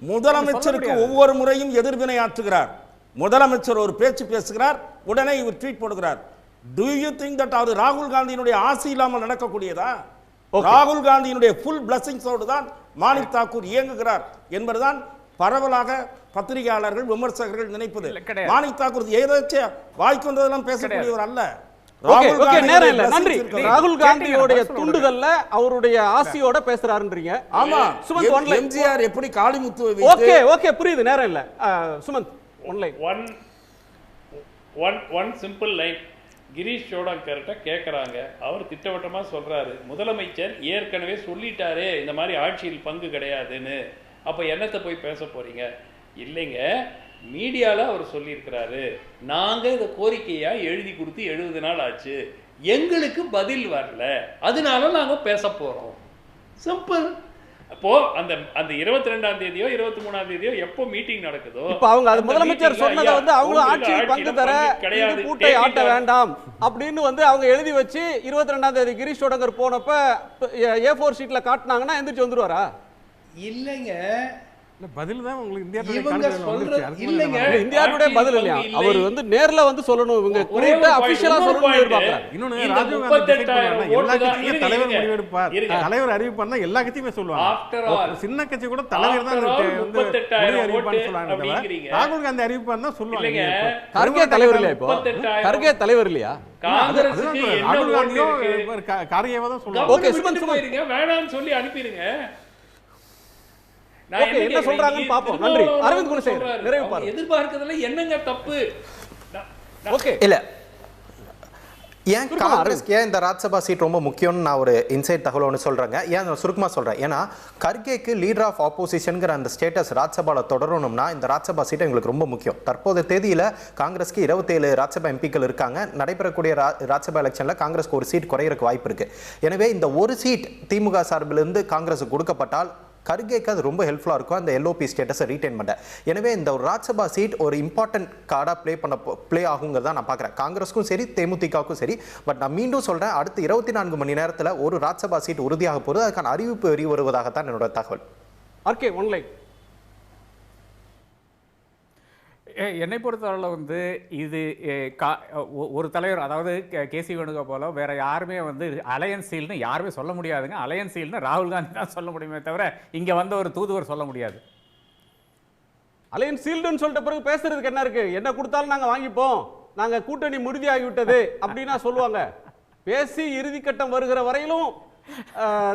முதலமைச்சருக்கு ஒவ்வொரு முறையும் எதிர்வினை ஆற்றுகிறார். முதலமைச்சர் ஒரு பேச்சு பேசுகிறார், உடனே இவர் ட்வீட் போடுகிறார். Do you think that அது ராகுல் காந்தியினுடைய ஆசி இல்லாமல் நடக்கக்கூடியதா? ராகுல் காந்தியினுடைய ஃபுல் பிளஸிங்ஸோடு தான் மாணிக் தாக்கூர் இயங்குகிறார் என்பதுதான் பரவலாக பத்திரிகையாளர்கள் விமர்சகர்கள் நினைப்பது. மாணிக் தாக்கூர் ஏதாச்சும் வாய்க்கு வந்ததெல்லாம் பேசக்கூடியவர் அல்ல. நன்றி. ராகுல் காந்தியோட தூண்டுதல்ல அவருடைய ஆசியோட பேசுறாருன்றீங்க. ஆமா, எம்ஜிஆர் எப்படி காளிமுத்து. ஓகே புரியுது, நேரம் இல்ல. Sumanth, one line. One simple line. Girish சோடங்கர்கிட்ட கேட்குறாங்க, அவர் திட்டவட்டமாக சொல்கிறாரு, முதலமைச்சர் ஏற்கனவே சொல்லிட்டாரே இந்த மாதிரி ஆட்சியில் பங்கு கிடையாதுன்னு, அப்போ என்னத்தை போய் பேச போகிறீங்க? இல்லைங்க, மீடியாவில் அவர் சொல்லியிருக்கிறாரு, நாங்கள் இதை கோரிக்கையாக எழுதி கொடுத்து 70 நாள் ஆச்சு, எங்களுக்கு பதில் வரல, அதனால நாங்கள் பேச போகிறோம். சிம்பிள். அப்போ அந்த 22ஆம் தேதியோ 23ஆம் தேதியோ எப்போ மீட்டிங் நடக்குதோ, இப்ப அவங்க அது முதலமைச்சர் சொன்னதை வந்து அவங்களும் ஆட்சியில் பங்கு தர கூட்டை ஆட்ட வேண்டாம் அப்படின்னு வந்து அவங்க எழுதி வச்சு 22ஆம் தேதி கிரீஷ் சோடங்கர் போனப்ப A4 ஷீட்ல காட்டினாங்கன்னா எந்திரிச்சு வந்துருவாரா? இல்லைங்க, பதில் தான் உங்களுக்கு இந்தியாவுடைய பதில் இல்லையா? அவர் வந்து நேர்ல வந்து சொல்லணும், இவங்க குறிப்பிட்ட அபிஷியலா சொல்லணும் எதிர்பார்க்கறாங்க. இன்னொன்னு ராஜீவ் காந்தி எல்லா கட்சியும் தலைவர் முடிவெடுப்பார், தலைவர் அறிவிப்பார்னா எல்லா கட்சியுமே சொல்லுவாங்க. சின்ன கட்சி கூட தலைவர் தான் வந்து அறிவிப்பான்னு சொல்லுவாங்க. ராகுல் காந்தி அறிவிப்பான்னு தான் சொல்லுவாங்க. கர்கே தலைவர் இல்லையா? இப்போ கர்கே தலைவர் இல்லையா? ராகுல் காந்தியோ கார்கேவா தான் சொல்லுவாங்க. ஓகே, சுமந்த் வேணாம்னு சொல்லி அனுப்பிடுங்க. என்ன சொல்றாங்கன்னு பாப்போம். நன்றி. அரவிந்த் குணசேகர், நிறைவு பாருங்க. எதிர்பார்க்கிறதுல என்னங்க தப்பு? ஓகே, இல்ல ஏன் காங்கிரஸ்க்கு ஏன் இந்த ராஜ்சபா சீட் ரொம்ப முக்கியம்னு நான் ஒரு இன்சைட் தகவல் ஒன்று சொல்றேங்க. ஏன் சுருக்கமா சொல்றேன், ஏன்னா கர்கேக்கு லீடர் ஆஃப் ஆப்போசிஷன்ங்கிற அந்த ஸ்டேட்டஸ் ராஜ்சபால தொடரணும்னா இந்த ராஜ்சபா சீட் எங்களுக்கு ரொம்ப முக்கியம். தற்போதைய தேதியில காங்கிரஸ்க்கு 27 ராஜ்சபா எம்பிக்கள் இருக்காங்க. நடைபெறக்கூடிய ராஜ்சபா எலெக்ஷன்ல காங்கிரஸ்க்கு ஒரு சீட் குறையறதுக்கு வாய்ப்பு இருக்கு. எனவே இந்த ஒரு சீட் திமுக சார்பிலிருந்து காங்கிரஸுக்கு கொடுக்கப்பட்டால் கர்கேக்கு அது ரொம்ப ஹெல்ப்ஃபுல்லாக இருக்கும் அந்த எல்ஓபி ஸ்டேட்டஸை ரீட்டைன் பண்ண. எனவே இந்த ஒரு ராஜ்சபா சீட் ஒரு இம்பார்ட்டன்ட் கார்டாக ப்ளே ஆகுங்கிறத நான் பார்க்குறேன், காங்கிரஸுக்கும் சரி தேமுதிகவுக்கும் சரி. பட் நான் மீண்டும் சொல்கிறேன், அடுத்து 24 மணி நேரத்தில் ஒரு ராஜ்சபா சீட் உறுதியாக போகிறது, அதுக்கான அறிவிப்பு வெளிவருவதாகத்தான் என்னோட தகவல். Okay, online. என்னை பொறுத்தவரையில் வந்து இது ஒரு தலைவர், அதாவது கேசி வேணுகோபாலோ வேற யாருமே வந்து அலையன்ஸ் சீல்னு யாருமே சொல்ல முடியாதுங்க. அலையன்ஸ் சீல்னு ராகுல் காந்தி தான் சொல்ல முடியுமே தவிர இங்கே வந்த ஒரு தூதுவர் சொல்ல முடியாது. அலையன்ஸ் சீல்டுன்னு சொல்லிட்ட பிறகு பேசுறதுக்கு என்ன இருக்கு? என்ன கொடுத்தாலும் நாங்கள் வாங்கிப்போம், நாங்கள் கூட்டணி உறுதியாகிவிட்டது அப்படின்னா சொல்லுவாங்க. பேசி இறுதிக்கட்டம் வருகிற வரையிலும்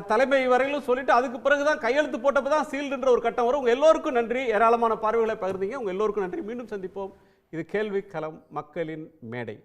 தலைமை வரையிலும் சொல்லிட்டு அதுக்கு பிறகுதான் கையெழுத்து போட்டப்ப தான் சீல்டுன்ற ஒரு கட்டம் வரும். உங்க எல்லோருக்கும் நன்றி, ஏராளமான பார்வைகளை பகிர்ந்தீங்க. உங்க எல்லோருக்கும் நன்றி. மீண்டும் சந்திப்போம். இது கேள்வி களம், மக்களின் மேடை.